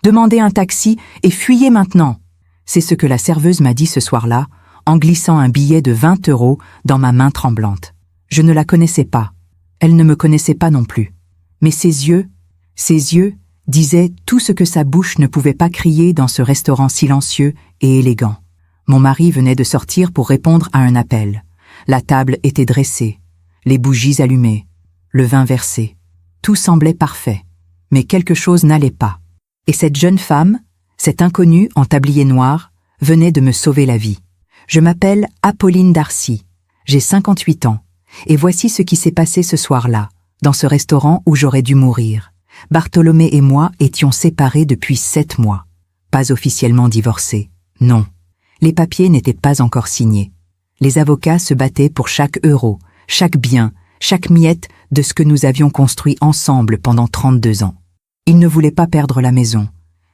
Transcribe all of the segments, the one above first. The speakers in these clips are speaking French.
Demandez un taxi et fuyez maintenant. C'est ce que la serveuse m'a dit ce soir-là, en glissant un billet de 20 € dans ma main tremblante. Je ne la connaissais pas. Elle ne me connaissait pas non plus. Mais ses yeux disaient tout ce que sa bouche ne pouvait pas crier dans ce restaurant silencieux et élégant. Mon mari venait de sortir pour répondre à un appel. La table était dressée, les bougies allumées, le vin versé. Tout semblait parfait, mais quelque chose n'allait pas. Et cette jeune femme, cette inconnue en tablier noir, venait de me sauver la vie. Je m'appelle Apolline Darcy, j'ai 58 ans, et voici ce qui s'est passé ce soir-là, dans ce restaurant où j'aurais dû mourir. Bartholomé et moi étions séparés depuis 7 mois. Pas officiellement divorcés, non. Les papiers n'étaient pas encore signés. Les avocats se battaient pour chaque euro, chaque bien, chaque miette de ce que nous avions construit ensemble pendant 32 ans. Ils ne voulaient pas perdre la maison,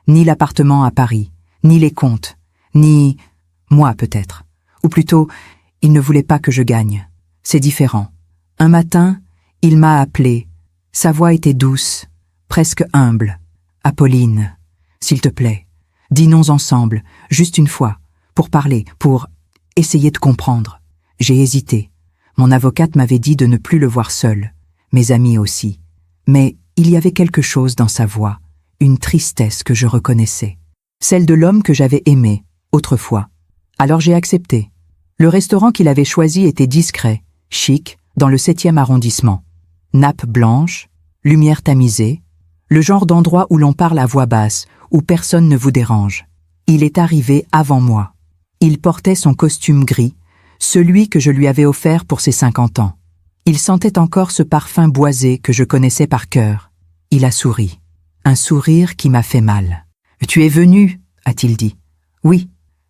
ni l'appartement à Paris, ni les comptes, ni moi peut-être. Ou plutôt, ils ne voulaient pas que je gagne. C'est différent. Un matin, il m'a appelé. Sa voix était douce, presque humble. « Apolline, s'il te plaît, dînons ensemble, juste une fois, pour parler, pour essayer de comprendre. » J'ai hésité. Mon avocate m'avait dit de ne plus le voir seul, mes amis aussi. Mais il y avait quelque chose dans sa voix, une tristesse que je reconnaissais. Celle de l'homme que j'avais aimé, autrefois. Alors j'ai accepté. Le restaurant qu'il avait choisi était discret, chic, dans le 7e arrondissement. Nappe blanche, lumière tamisée, le genre d'endroit où l'on parle à voix basse, où personne ne vous dérange. Il est arrivé avant moi. Il portait son costume gris, celui que je lui avais offert pour ses 50 ans. Il sentait encore ce parfum boisé que je connaissais par cœur. Il a souri. Un sourire qui m'a fait mal. « Tu es venu » a-t-il dit. « Oui. »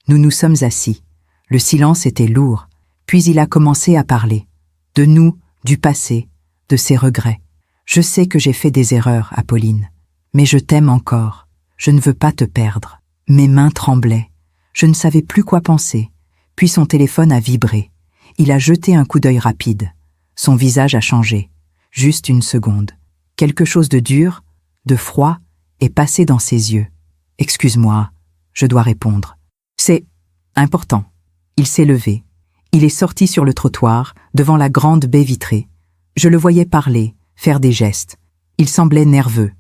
Nous nous sommes assis. Le silence était lourd. Puis il a commencé à parler. De nous, du passé, de ses regrets. « Je sais que j'ai fait des erreurs, Apolline. Mais je t'aime encore. Je ne veux pas te perdre. » Mes mains tremblaient. Je ne savais plus quoi penser. Puis son téléphone a vibré. Il a jeté un coup d'œil rapide. Son visage a changé. Juste une seconde. Quelque chose de dur, de froid, est passé dans ses yeux. « Excuse-moi, je dois répondre. »« C'est important. » Il s'est levé. Il est sorti sur le trottoir, devant la grande baie vitrée. Je le voyais parler, faire des gestes. Il semblait nerveux.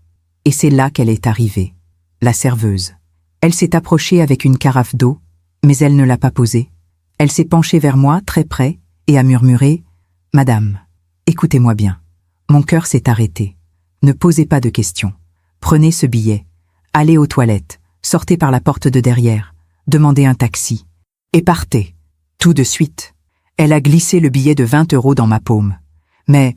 Et c'est là qu'elle est arrivée. La serveuse. Elle s'est approchée avec une carafe d'eau, mais elle ne l'a pas posée. Elle s'est penchée vers moi, très près, et a murmuré « Madame, écoutez-moi bien. Mon cœur s'est arrêté. Ne posez pas de questions. Prenez ce billet. Allez aux toilettes. Sortez par la porte de derrière. Demandez un taxi. Et partez. Tout de suite. » Elle a glissé le billet de 20 € dans ma paume. « Mais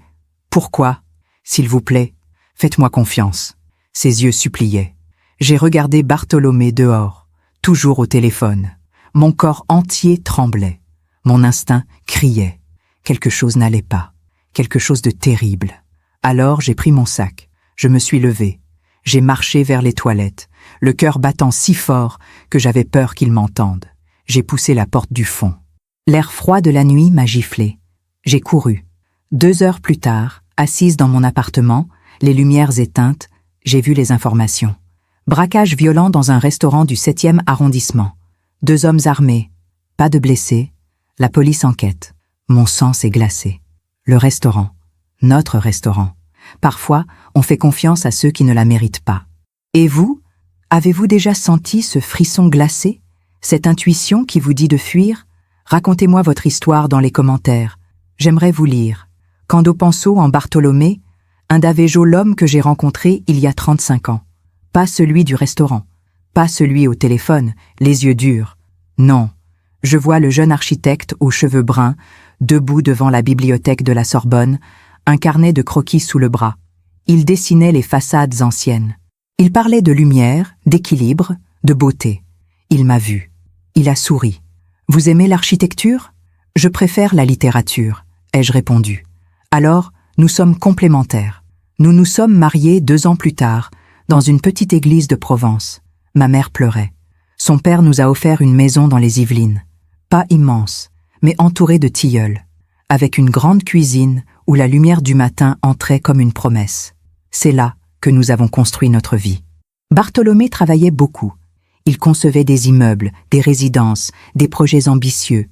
pourquoi? S'il vous plaît, faites-moi confiance. » Ses yeux suppliaient. J'ai regardé Bartholomé dehors, toujours au téléphone. Mon corps entier tremblait. Mon instinct criait. Quelque chose n'allait pas. Quelque chose de terrible. Alors j'ai pris mon sac. Je me suis levé. J'ai marché vers les toilettes, le cœur battant si fort que j'avais peur qu'il m'entende. J'ai poussé la porte du fond. L'air froid de la nuit m'a giflé. J'ai couru. 2 heures plus tard, assise dans mon appartement, les lumières éteintes, j'ai vu les informations. Braquage violent dans un restaurant du 7e arrondissement. 2 hommes armés. Pas de blessés. La police enquête. Mon sang s'est glacé. Le restaurant. Notre restaurant. Parfois, on fait confiance à ceux qui ne la méritent pas. Et vous? Avez-vous déjà senti ce frisson glacé? Cette intuition qui vous dit de fuir? Racontez-moi votre histoire dans les commentaires. J'aimerais vous lire. Quando penso en Bartholomé, un Davejo l'homme que j'ai rencontré il y a 35 ans. Pas celui du restaurant. Pas celui au téléphone, les yeux durs. Non. Je vois le jeune architecte aux cheveux bruns, debout devant la bibliothèque de la Sorbonne, un carnet de croquis sous le bras. Il dessinait les façades anciennes. Il parlait de lumière, d'équilibre, de beauté. Il m'a vu. Il a souri. « Vous aimez l'architecture ? Je préfère la littérature, » ai-je répondu. Alors, nous sommes complémentaires. Nous nous sommes mariés 2 ans plus tard, dans une petite église de Provence. Ma mère pleurait. Son père nous a offert une maison dans les Yvelines. Pas immense, mais entourée de tilleuls, avec une grande cuisine où la lumière du matin entrait comme une promesse. C'est là que nous avons construit notre vie. Bartholomé travaillait beaucoup. Il concevait des immeubles, des résidences, des projets ambitieux.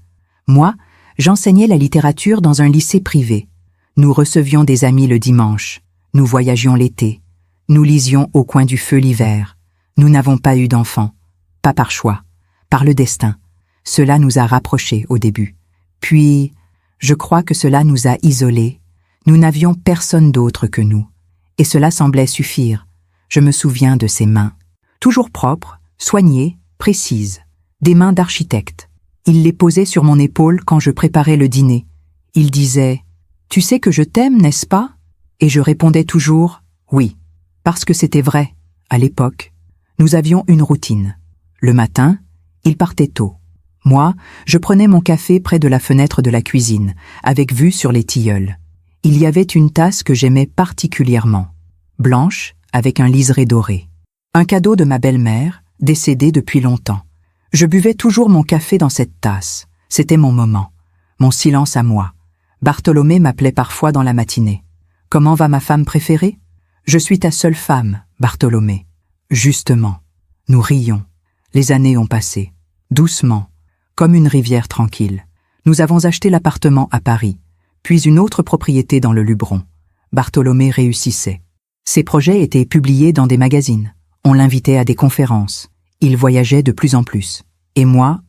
Moi, j'enseignais la littérature dans un lycée privé. Nous recevions des amis le dimanche. Nous voyagions l'été. Nous lisions au coin du feu l'hiver. Nous n'avons pas eu d'enfants. Pas par choix, par le destin. Cela nous a rapprochés au début. Puis, je crois que cela nous a isolés. Nous n'avions personne d'autre que nous. Et cela semblait suffire. Je me souviens de ses mains. Toujours propres, soignées, précises. Des mains d'architecte. Il les posait sur mon épaule quand je préparais le dîner. Il disait « Tu sais que je t'aime, n'est-ce pas ?» Et je répondais toujours « Oui », parce que c'était vrai, à l'époque. Nous avions une routine. Le matin, il partait tôt. Moi, je prenais mon café près de la fenêtre de la cuisine, avec vue sur les tilleuls. Il y avait une tasse que j'aimais particulièrement, blanche, avec un liseré doré. Un cadeau de ma belle-mère, décédée depuis longtemps. Je buvais toujours mon café dans cette tasse. C'était mon moment, mon silence à moi. Bartholomé m'appelait parfois dans la matinée. « Comment va ma femme préférée ?»« Je suis ta seule femme, Bartholomé. » Justement, nous rions. Les années ont passé, doucement, comme une rivière tranquille. Nous avons acheté l'appartement à Paris, puis une autre propriété dans le Luberon. Bartholomé réussissait. Ses projets étaient publiés dans des magazines. On l'invitait à des conférences. Il voyageait de plus en plus. Et moi,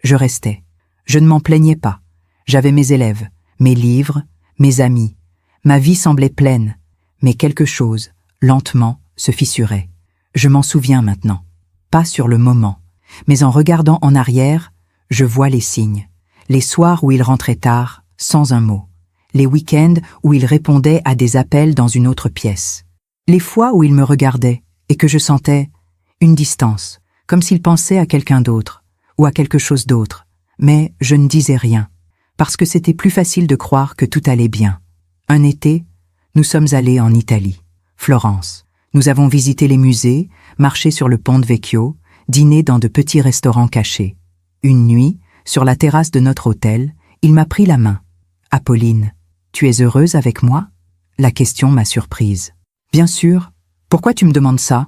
je restais. Je ne m'en plaignais pas. J'avais mes élèves, mes livres, mes amis. Ma vie semblait pleine, mais quelque chose, lentement, se fissurait. Je m'en souviens maintenant. Pas sur le moment, mais en regardant en arrière, je vois les signes. Les soirs où il rentrait tard, sans un mot. Les week-ends où il répondait à des appels dans une autre pièce. Les fois où il me regardait et que je sentais une distance, comme s'il pensait à quelqu'un d'autre ou à quelque chose d'autre. Mais je ne disais rien, parce que c'était plus facile de croire que tout allait bien. Un été, nous sommes allés en Italie, Florence. Nous avons visité les musées, marché sur le Ponte Vecchio, dîné dans de petits restaurants cachés. Une nuit, sur la terrasse de notre hôtel, il m'a pris la main. « Apolline, tu es heureuse avec moi ?» La question m'a surprise. « Bien sûr. Pourquoi tu me demandes ça ?»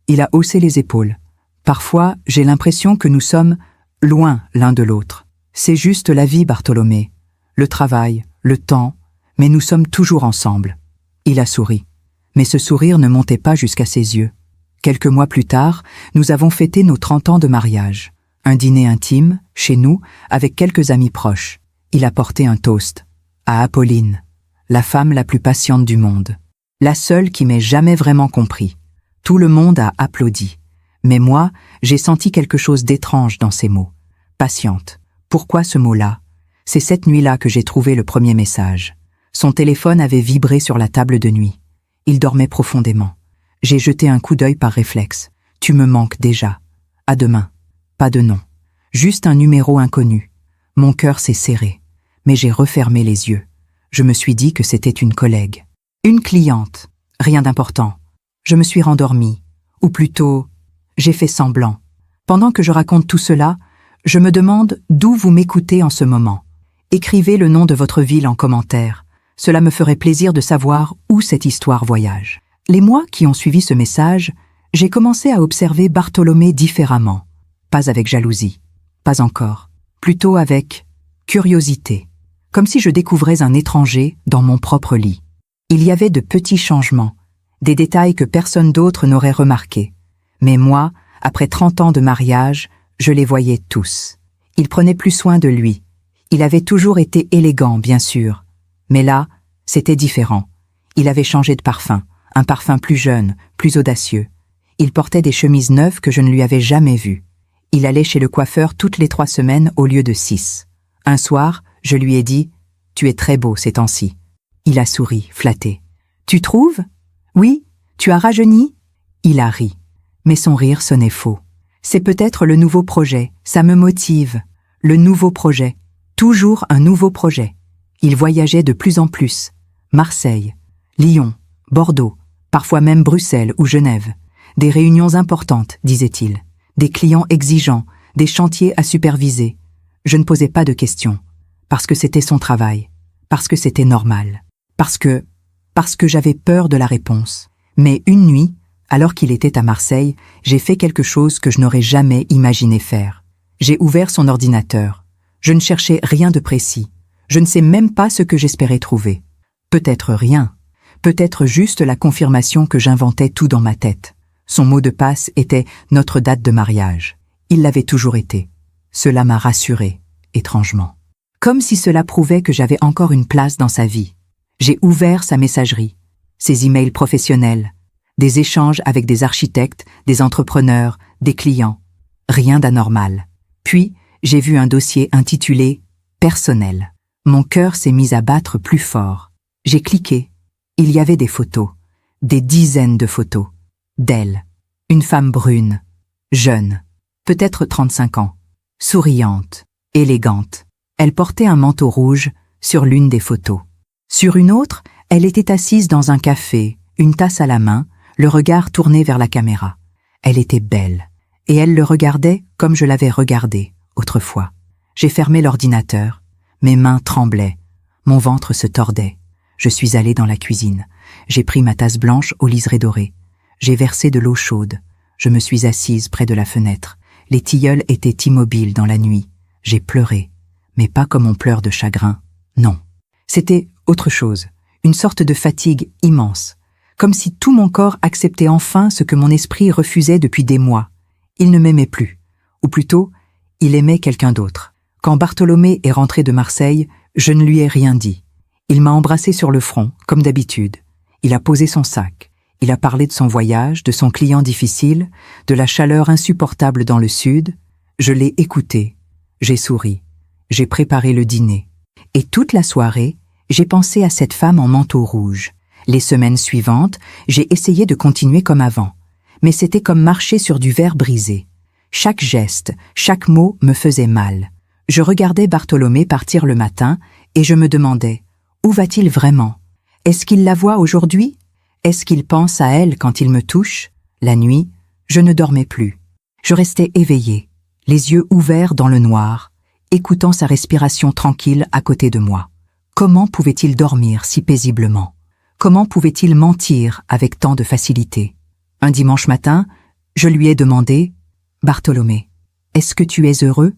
Il a haussé les épaules. « Parfois, j'ai l'impression que nous sommes loin l'un de l'autre. C'est juste la vie, Bartholomé. Le travail, le temps, mais nous sommes toujours ensemble. » Il a souri. Mais ce sourire ne montait pas jusqu'à ses yeux. Quelques mois plus tard, nous avons fêté nos 30 ans de mariage. Un dîner intime, chez nous, avec quelques amis proches. Il a porté un toast. À Apolline, la femme la plus patiente du monde. La seule qui m'ait jamais vraiment compris. Tout le monde a applaudi. Mais moi, j'ai senti quelque chose d'étrange dans ces mots. Patiente. Pourquoi ce mot-là? C'est cette nuit-là que j'ai trouvé le premier message. Son téléphone avait vibré sur la table de nuit. Il dormait profondément. J'ai jeté un coup d'œil par réflexe. Tu me manques déjà. À demain. Pas de nom. Juste un numéro inconnu. Mon cœur s'est serré. Mais j'ai refermé les yeux. Je me suis dit que c'était une collègue. Une cliente. Rien d'important. Je me suis rendormie. Ou plutôt, j'ai fait semblant. Pendant que je raconte tout cela, je me demande d'où vous m'écoutez en ce moment. Écrivez le nom de votre ville en commentaire. Cela me ferait plaisir de savoir où cette histoire voyage. Les mois qui ont suivi ce message, j'ai commencé à observer Bartholomé différemment. Pas avec jalousie. Pas encore. Plutôt avec curiosité. Comme si je découvrais un étranger dans mon propre lit. Il y avait de petits changements, des détails que personne d'autre n'aurait remarqués. Mais moi, après 30 ans de mariage, je les voyais tous. Il prenait plus soin de lui. Il avait toujours été élégant, bien sûr. Mais là, c'était différent. Il avait changé de parfum, un parfum plus jeune, plus audacieux. Il portait des chemises neuves que je ne lui avais jamais vues. Il allait chez le coiffeur toutes les 3 semaines au lieu de 6. Un soir, je lui ai dit « Tu es très beau ces temps-ci ». Il a souri, flatté. « Tu trouves ? Oui, tu as rajeuni ?» Il a ri. Mais son rire sonnait faux. C'est peut-être le nouveau projet, ça me motive. Le nouveau projet. Toujours un nouveau projet. Il voyageait de plus en plus. Marseille, Lyon, Bordeaux, parfois même Bruxelles ou Genève. Des réunions importantes, disait-il. Des clients exigeants, des chantiers à superviser. Je ne posais pas de questions. Parce que c'était son travail. Parce que c'était normal. Parce que j'avais peur de la réponse. Mais une nuit, Alors qu'il était à Marseille, j'ai fait quelque chose que je n'aurais jamais imaginé faire. J'ai ouvert son ordinateur. Je ne cherchais rien de précis. Je ne sais même pas ce que j'espérais trouver. Peut-être rien. Peut-être juste la confirmation que j'inventais tout dans ma tête. Son mot de passe était notre date de mariage. Il l'avait toujours été. Cela m'a rassurée, étrangement. Comme si cela prouvait que j'avais encore une place dans sa vie. J'ai ouvert sa messagerie, ses emails professionnels, des échanges avec des architectes, des entrepreneurs, des clients. Rien d'anormal. Puis, j'ai vu un dossier intitulé « Personnel ». Mon cœur s'est mis à battre plus fort. J'ai cliqué. Il y avait des photos, des dizaines de photos, d'elle, une femme brune, jeune, peut-être 35 ans, souriante, élégante. Elle portait un manteau rouge sur l'une des photos. Sur une autre, elle était assise dans un café, une tasse à la main, le regard tourné vers la caméra. Elle était belle, et elle le regardait comme je l'avais regardé autrefois. J'ai fermé l'ordinateur, mes mains tremblaient, mon ventre se tordait. Je suis allé dans la cuisine. J'ai pris ma tasse blanche au liseré doré. J'ai versé de l'eau chaude. Je me suis assise près de la fenêtre. Les tilleuls étaient immobiles dans la nuit. J'ai pleuré, mais pas comme on pleure de chagrin. Non. C'était autre chose, une sorte de fatigue immense, comme si tout mon corps acceptait enfin ce que mon esprit refusait depuis des mois. Il ne m'aimait plus, ou plutôt, il aimait quelqu'un d'autre. Quand Bartholomé est rentré de Marseille, je ne lui ai rien dit. Il m'a embrassé sur le front, comme d'habitude. Il a posé son sac. Il a parlé de son voyage, de son client difficile, de la chaleur insupportable dans le sud. Je l'ai écouté. J'ai souri. J'ai préparé le dîner. Et toute la soirée, j'ai pensé à cette femme en manteau rouge. Les semaines suivantes, j'ai essayé de continuer comme avant. Mais c'était comme marcher sur du verre brisé. Chaque geste, chaque mot me faisait mal. Je regardais Bartholomé partir le matin et je me demandais, où va-t-il vraiment? Est-ce qu'il la voit aujourd'hui? Est-ce qu'il pense à elle quand il me touche? La nuit, je ne dormais plus. Je restais éveillée, les yeux ouverts dans le noir, écoutant sa respiration tranquille à côté de moi. Comment pouvait-il dormir si paisiblement? Comment pouvait-il mentir avec tant de facilité? Un dimanche matin, je lui ai demandé « Bartholomé, est-ce que tu es heureux ?»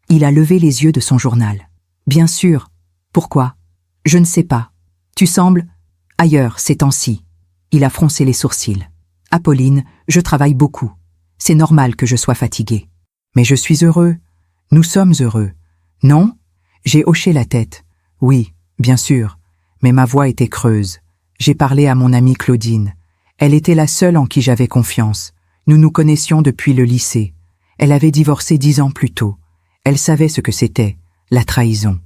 Il a levé les yeux de son journal. « Bien sûr. Pourquoi ? Je ne sais pas. Tu sembles ailleurs ces temps-ci. » Il a froncé les sourcils. « Apolline, je travaille beaucoup. C'est normal que je sois fatigué. »« Mais je suis heureux. Nous sommes heureux. »« Non ?» J'ai hoché la tête. « Oui, bien sûr. » Mais ma voix était creuse. J'ai parlé à mon amie Claudine. Elle était la seule en qui j'avais confiance. Nous nous connaissions depuis le lycée. Elle avait divorcé 10 ans plus tôt. Elle savait ce que c'était, la trahison.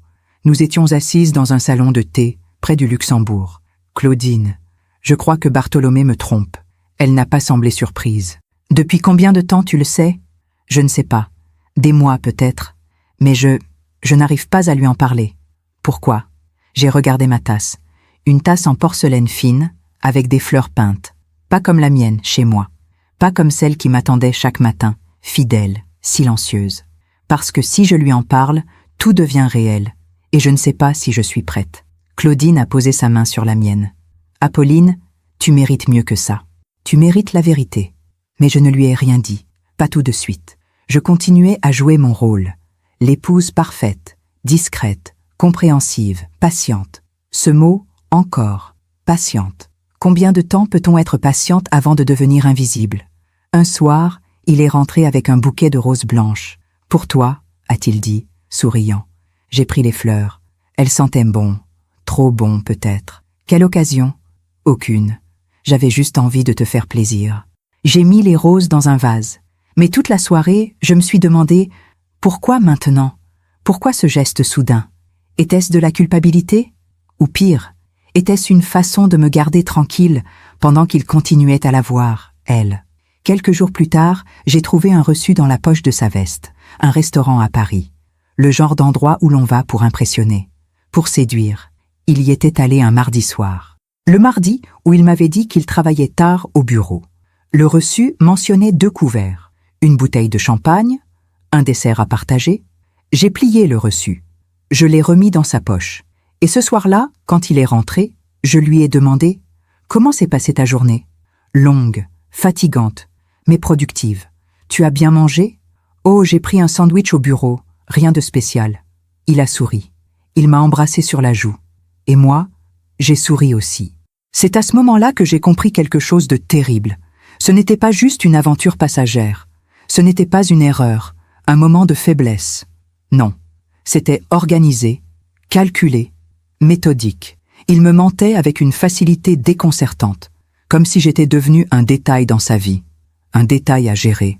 Nous étions assises dans un salon de thé, près du Luxembourg. Claudine, je crois que Bartholomé me trompe. Elle n'a pas semblé surprise. Depuis combien de temps tu le sais? Je ne sais pas. Des mois peut-être. Mais je n'arrive pas à lui en parler. Pourquoi? J'ai regardé ma tasse. Une tasse en porcelaine fine, avec des fleurs peintes. Pas comme la mienne, chez moi. Pas comme celle qui m'attendait chaque matin, fidèle, silencieuse. Parce que si je lui en parle, tout devient réel. Et je ne sais pas si je suis prête. Claudine a posé sa main sur la mienne. « Apolline, tu mérites mieux que ça. Tu mérites la vérité. » Mais je ne lui ai rien dit, pas tout de suite. Je continuais à jouer mon rôle. L'épouse parfaite, discrète, compréhensive, patiente. Ce mot, encore, patiente. Combien de temps peut-on être patiente avant de devenir invisible? Un soir, il est rentré avec un bouquet de roses blanches. « Pour toi », a-t-il dit, souriant. J'ai pris les fleurs. Elles sentaient bon. Trop bon, peut-être. Quelle occasion? Aucune. J'avais juste envie de te faire plaisir. J'ai mis les roses dans un vase. Mais toute la soirée, je me suis demandé, pourquoi maintenant? Pourquoi ce geste soudain? Était-ce de la culpabilité? Ou pire, était-ce une façon de me garder tranquille pendant qu'il continuait à la voir, elle? Quelques jours plus tard, j'ai trouvé un reçu dans la poche de sa veste, un restaurant à Paris. Le genre d'endroit où l'on va pour impressionner, pour séduire. Il y était allé un mardi soir. Le mardi où il m'avait dit qu'il travaillait tard au bureau. Le reçu mentionnait 2 couverts, une bouteille de champagne, un dessert à partager. J'ai plié le reçu. Je l'ai remis dans sa poche. Et ce soir-là, quand il est rentré, je lui ai demandé « Comment s'est passée ta journée ?»« Longue, fatigante, mais productive. Tu as bien mangé? Oh, j'ai pris un sandwich au bureau, rien de spécial. Il a souri. Il m'a embrassé sur la joue. Et moi, j'ai souri aussi. C'est à ce moment-là que j'ai compris quelque chose de terrible. Ce n'était pas juste une aventure passagère. Ce n'était pas une erreur, un moment de faiblesse. Non, c'était organisé, calculé, méthodique. Il me mentait avec une facilité déconcertante, comme si j'étais devenu un détail dans sa vie, un détail à gérer,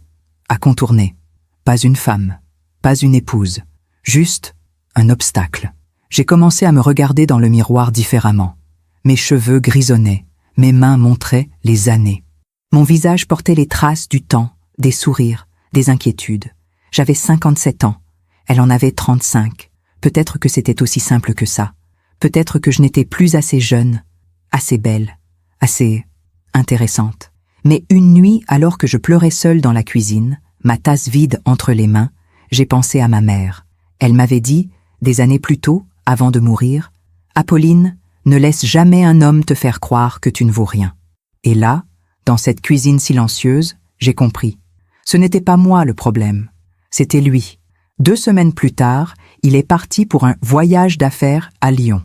à contourner. Pas une femme, pas une épouse, juste un obstacle. J'ai commencé à me regarder dans le miroir différemment. Mes cheveux grisonnaient, mes mains montraient les années. Mon visage portait les traces du temps, des sourires, des inquiétudes. J'avais 57 ans, elle en avait 35. Peut-être que c'était aussi simple que ça. Peut-être que je n'étais plus assez jeune, assez belle, assez intéressante. Mais une nuit, alors que je pleurais seule dans la cuisine, ma tasse vide entre les mains, j'ai pensé à ma mère. Elle m'avait dit, des années plus tôt, avant de mourir, « Apolline, ne laisse jamais un homme te faire croire que tu ne vaux rien. » Et là, dans cette cuisine silencieuse, j'ai compris. Ce n'était pas moi le problème, c'était lui. 2 semaines plus tard, il est parti pour un voyage d'affaires à Lyon.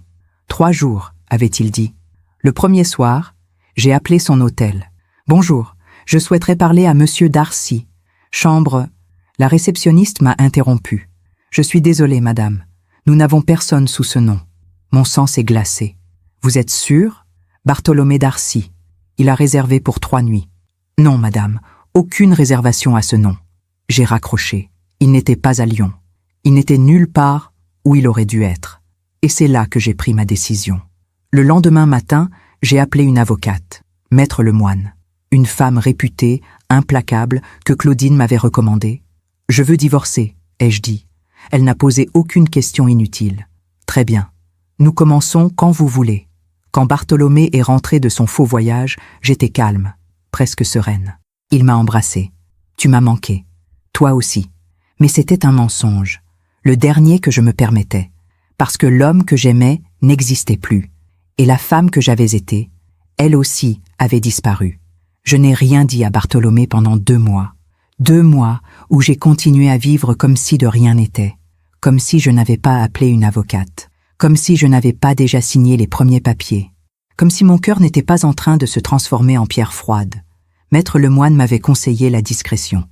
3 jours, avait-il dit. Le premier soir, j'ai appelé son hôtel. « Bonjour, je souhaiterais parler à Monsieur Darcy. Chambre... » La réceptionniste m'a interrompu. « Je suis désolée, madame. Nous n'avons personne sous ce nom. » Mon sang s'est glacé. « Vous êtes sûre? Bartholomé Darcy. Il a réservé pour 3 nuits. »« Non, madame, aucune réservation à ce nom. » J'ai raccroché. Il n'était pas à Lyon. Il n'était nulle part où il aurait dû être. Et c'est là que j'ai pris ma décision. Le lendemain matin, j'ai appelé une avocate, Maître Lemoine, une femme réputée, implacable, que Claudine m'avait recommandée. « Je veux divorcer », ai-je dit. Elle n'a posé aucune question inutile. « Très bien. Nous commençons quand vous voulez. » Quand Bartholomé est rentré de son faux voyage, j'étais calme, presque sereine. Il m'a embrassée. « Tu m'as manqué. Toi aussi. » Mais c'était un mensonge, le dernier que je me permettais, parce que l'homme que j'aimais n'existait plus, et la femme que j'avais été, elle aussi avait disparu. Je n'ai rien dit à Bartholomé pendant 2 mois. 2 mois où j'ai continué à vivre comme si de rien n'était, comme si je n'avais pas appelé une avocate, comme si je n'avais pas déjà signé les premiers papiers, comme si mon cœur n'était pas en train de se transformer en pierre froide. Maître Lemoine m'avait conseillé la discrétion.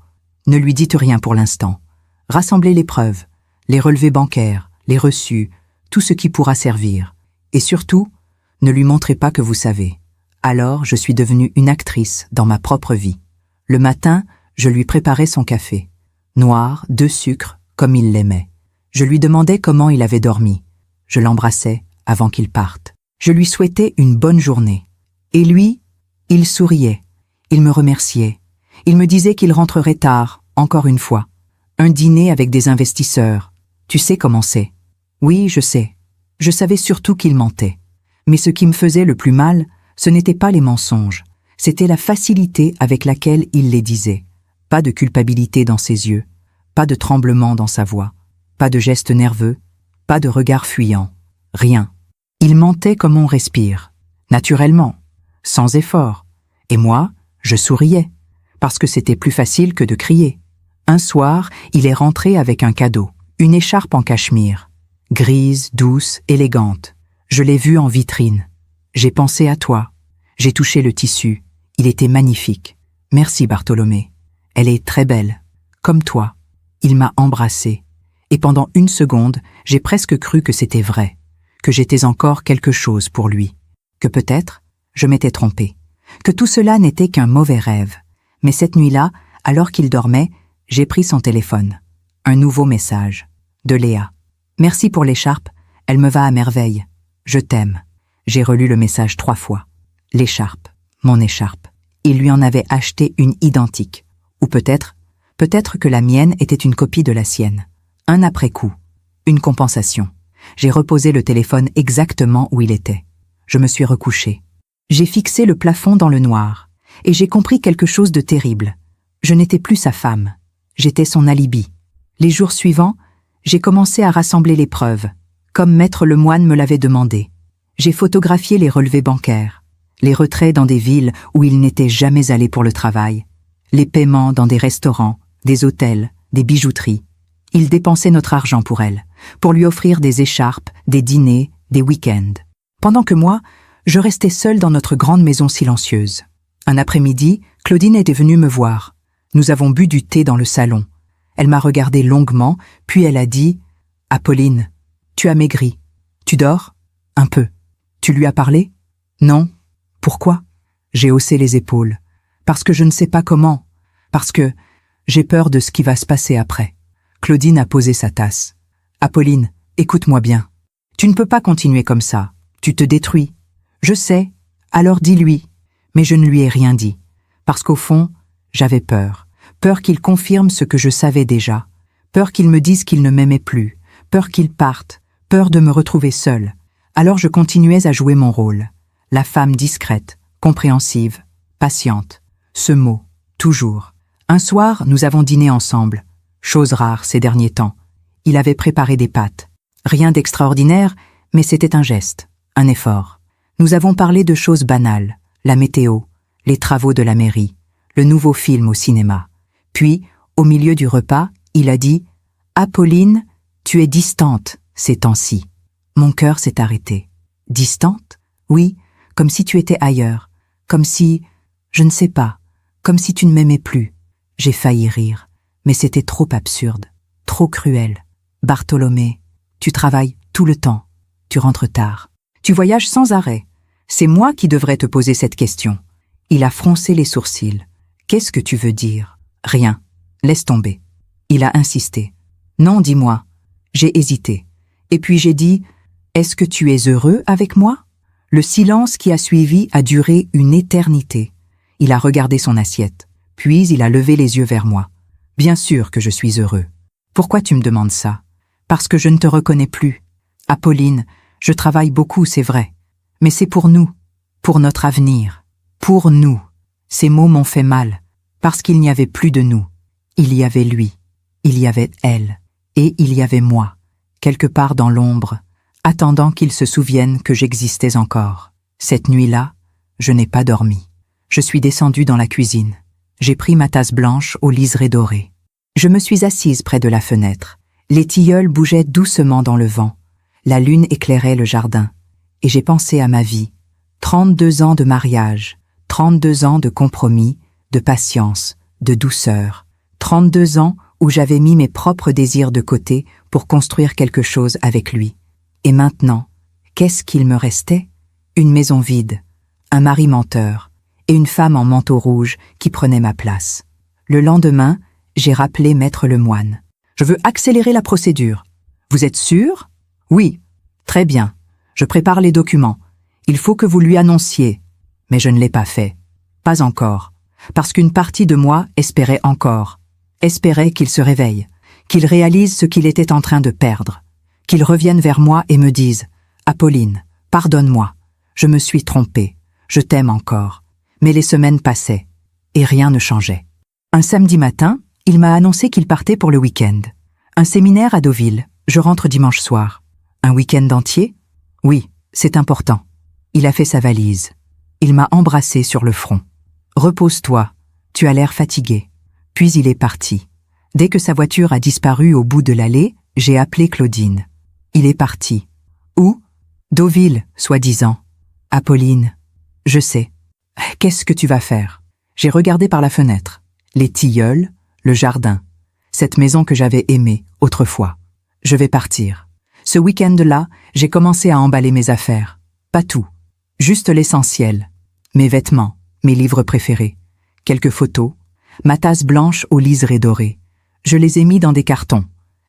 Ne lui dites rien pour l'instant. Rassemblez les preuves, les relevés bancaires, les reçus, tout ce qui pourra servir. Et surtout, ne lui montrez pas que vous savez. Alors, je suis devenue une actrice dans ma propre vie. Le matin, je lui préparais son café. Noir, 2 sucres, comme il l'aimait. Je lui demandais comment il avait dormi. Je l'embrassais avant qu'il parte. Je lui souhaitais une bonne journée. Et lui, il souriait. Il me remerciait. Il me disait qu'il rentrerait tard, encore une fois. Un dîner avec des investisseurs. Tu sais comment c'est. Oui, je sais. Je savais surtout qu'il mentait. Mais ce qui me faisait le plus mal, ce n'était pas les mensonges. C'était la facilité avec laquelle il les disait. Pas de culpabilité dans ses yeux, pas de tremblement dans sa voix, pas de gestes nerveux, pas de regard fuyant. Rien. Il mentait comme on respire. Naturellement. Sans effort. Et moi, je souriais. Parce que c'était plus facile que de crier. Un soir, il est rentré avec un cadeau, une écharpe en cachemire, grise, douce, élégante. Je l'ai vue en vitrine. J'ai pensé à toi. J'ai touché le tissu. Il était magnifique. Merci Bartholomé. Elle est très belle. Comme toi. Il m'a embrassée. Et pendant 1 seconde, j'ai presque cru que c'était vrai, que j'étais encore quelque chose pour lui, que peut-être je m'étais trompée, que tout cela n'était qu'un mauvais rêve. Mais cette nuit-là, alors qu'il dormait, j'ai pris son téléphone. Un nouveau message. De Léa. Merci pour l'écharpe, elle me va à merveille. Je t'aime. J'ai relu le message 3 fois. L'écharpe, mon écharpe. Il lui en avait acheté une identique. Ou peut-être que la mienne était une copie de la sienne. Un après-coup. Une compensation. J'ai reposé le téléphone exactement où il était. Je me suis recouchée. J'ai fixé le plafond dans le noir. Et j'ai compris quelque chose de terrible. Je n'étais plus sa femme. J'étais son alibi. Les jours suivants, j'ai commencé à rassembler les preuves, comme Maître Lemoine me l'avait demandé. J'ai photographié les relevés bancaires, les retraits dans des villes où il n'était jamais allé pour le travail, les paiements dans des restaurants, des hôtels, des bijouteries. Il dépensait notre argent pour elle, pour lui offrir des écharpes, des dîners, des week-ends. Pendant que moi, je restais seule dans notre grande maison silencieuse. Un après-midi, Claudine était venue me voir. Nous avons bu du thé dans le salon. Elle m'a regardé longuement, puis elle a dit « Apolline, tu as maigri. Tu dors ? Un peu. Tu lui as parlé ? Non. Pourquoi ? J'ai haussé les épaules. Parce que je ne sais pas comment. Parce que j'ai peur de ce qui va se passer après. Claudine a posé sa tasse. Apolline, écoute-moi bien. Tu ne peux pas continuer comme ça. Tu te détruis. Je sais. Alors dis-lui. Mais je ne lui ai rien dit. Parce qu'au fond, j'avais peur. Peur qu'il confirme ce que je savais déjà. Peur qu'il me dise qu'il ne m'aimait plus. Peur qu'il parte. Peur de me retrouver seule. Alors je continuais à jouer mon rôle. La femme discrète, compréhensive, patiente. Ce mot, toujours. Un soir, nous avons dîné ensemble. Chose rare ces derniers temps. Il avait préparé des pâtes. Rien d'extraordinaire, mais c'était un geste, un effort. Nous avons parlé de choses banales. La météo, les travaux de la mairie, le nouveau film au cinéma. Puis, au milieu du repas, il a dit « Apolline, tu es distante ces temps-ci. » Mon cœur s'est arrêté. Distante ? Oui, comme si tu étais ailleurs. Comme si, je ne sais pas, comme si tu ne m'aimais plus. J'ai failli rire, mais c'était trop absurde, trop cruel. Bartholomé, tu travailles tout le temps. Tu rentres tard. Tu voyages sans arrêt. C'est moi qui devrais te poser cette question. Il a froncé les sourcils. Qu'est-ce que tu veux dire ? Rien. Laisse tomber. Il a insisté. Non, dis-moi. J'ai hésité. Et puis j'ai dit, est-ce que tu es heureux avec moi ? Le silence qui a suivi a duré une éternité. Il a regardé son assiette. Puis il a levé les yeux vers moi. Bien sûr que je suis heureux. Pourquoi tu me demandes ça ? Parce que je ne te reconnais plus. Apolline, je travaille beaucoup, c'est vrai. Mais c'est pour nous, pour notre avenir, pour nous. Ces mots m'ont fait mal, parce qu'il n'y avait plus de nous. Il y avait lui, il y avait elle, et il y avait moi, quelque part dans l'ombre, attendant qu'il se souvienne que j'existais encore. Cette nuit-là, je n'ai pas dormi. Je suis descendue dans la cuisine. J'ai pris ma tasse blanche au liseré doré. Je me suis assise près de la fenêtre. Les tilleuls bougeaient doucement dans le vent. La lune éclairait le jardin. Et j'ai pensé à ma vie. 32 ans de mariage, 32 ans de compromis, de patience, de douceur. 32 ans où j'avais mis mes propres désirs de côté pour construire quelque chose avec lui. Et maintenant, qu'est-ce qu'il me restait ? Une maison vide, un mari menteur et une femme en manteau rouge qui prenait ma place. Le lendemain, j'ai rappelé Maître Lemoine. « Je veux accélérer la procédure. Vous êtes sûr ? Oui. Très bien. Je prépare les documents. Il faut que vous lui annonciez. » Mais je ne l'ai pas fait. Pas encore. Parce qu'une partie de moi espérait encore. Espérait qu'il se réveille, qu'il réalise ce qu'il était en train de perdre, qu'il revienne vers moi et me dise « Apolline, pardonne-moi. Je me suis trompée. Je t'aime encore. » Mais les semaines passaient et rien ne changeait. Un samedi matin, il m'a annoncé qu'il partait pour le week-end. Un séminaire à Deauville. Je rentre dimanche soir. Un week-end entier ? Oui, c'est important. Il a fait sa valise. Il m'a embrassé sur le front. « Repose-toi, tu as l'air fatigué. » Puis il est parti. Dès que sa voiture a disparu au bout de l'allée, j'ai appelé Claudine. Il est parti. Où ? Deauville, soi-disant. Apolline. Je sais. Qu'est-ce que tu vas faire ? J'ai regardé par la fenêtre. Les tilleuls, le jardin. Cette maison que j'avais aimée, autrefois. Je vais partir. Ce week-end-là, j'ai commencé à emballer mes affaires. Pas tout. Juste l'essentiel. Mes vêtements, mes livres préférés. Quelques photos. Ma tasse blanche au liseré doré. Je les ai mis dans des cartons.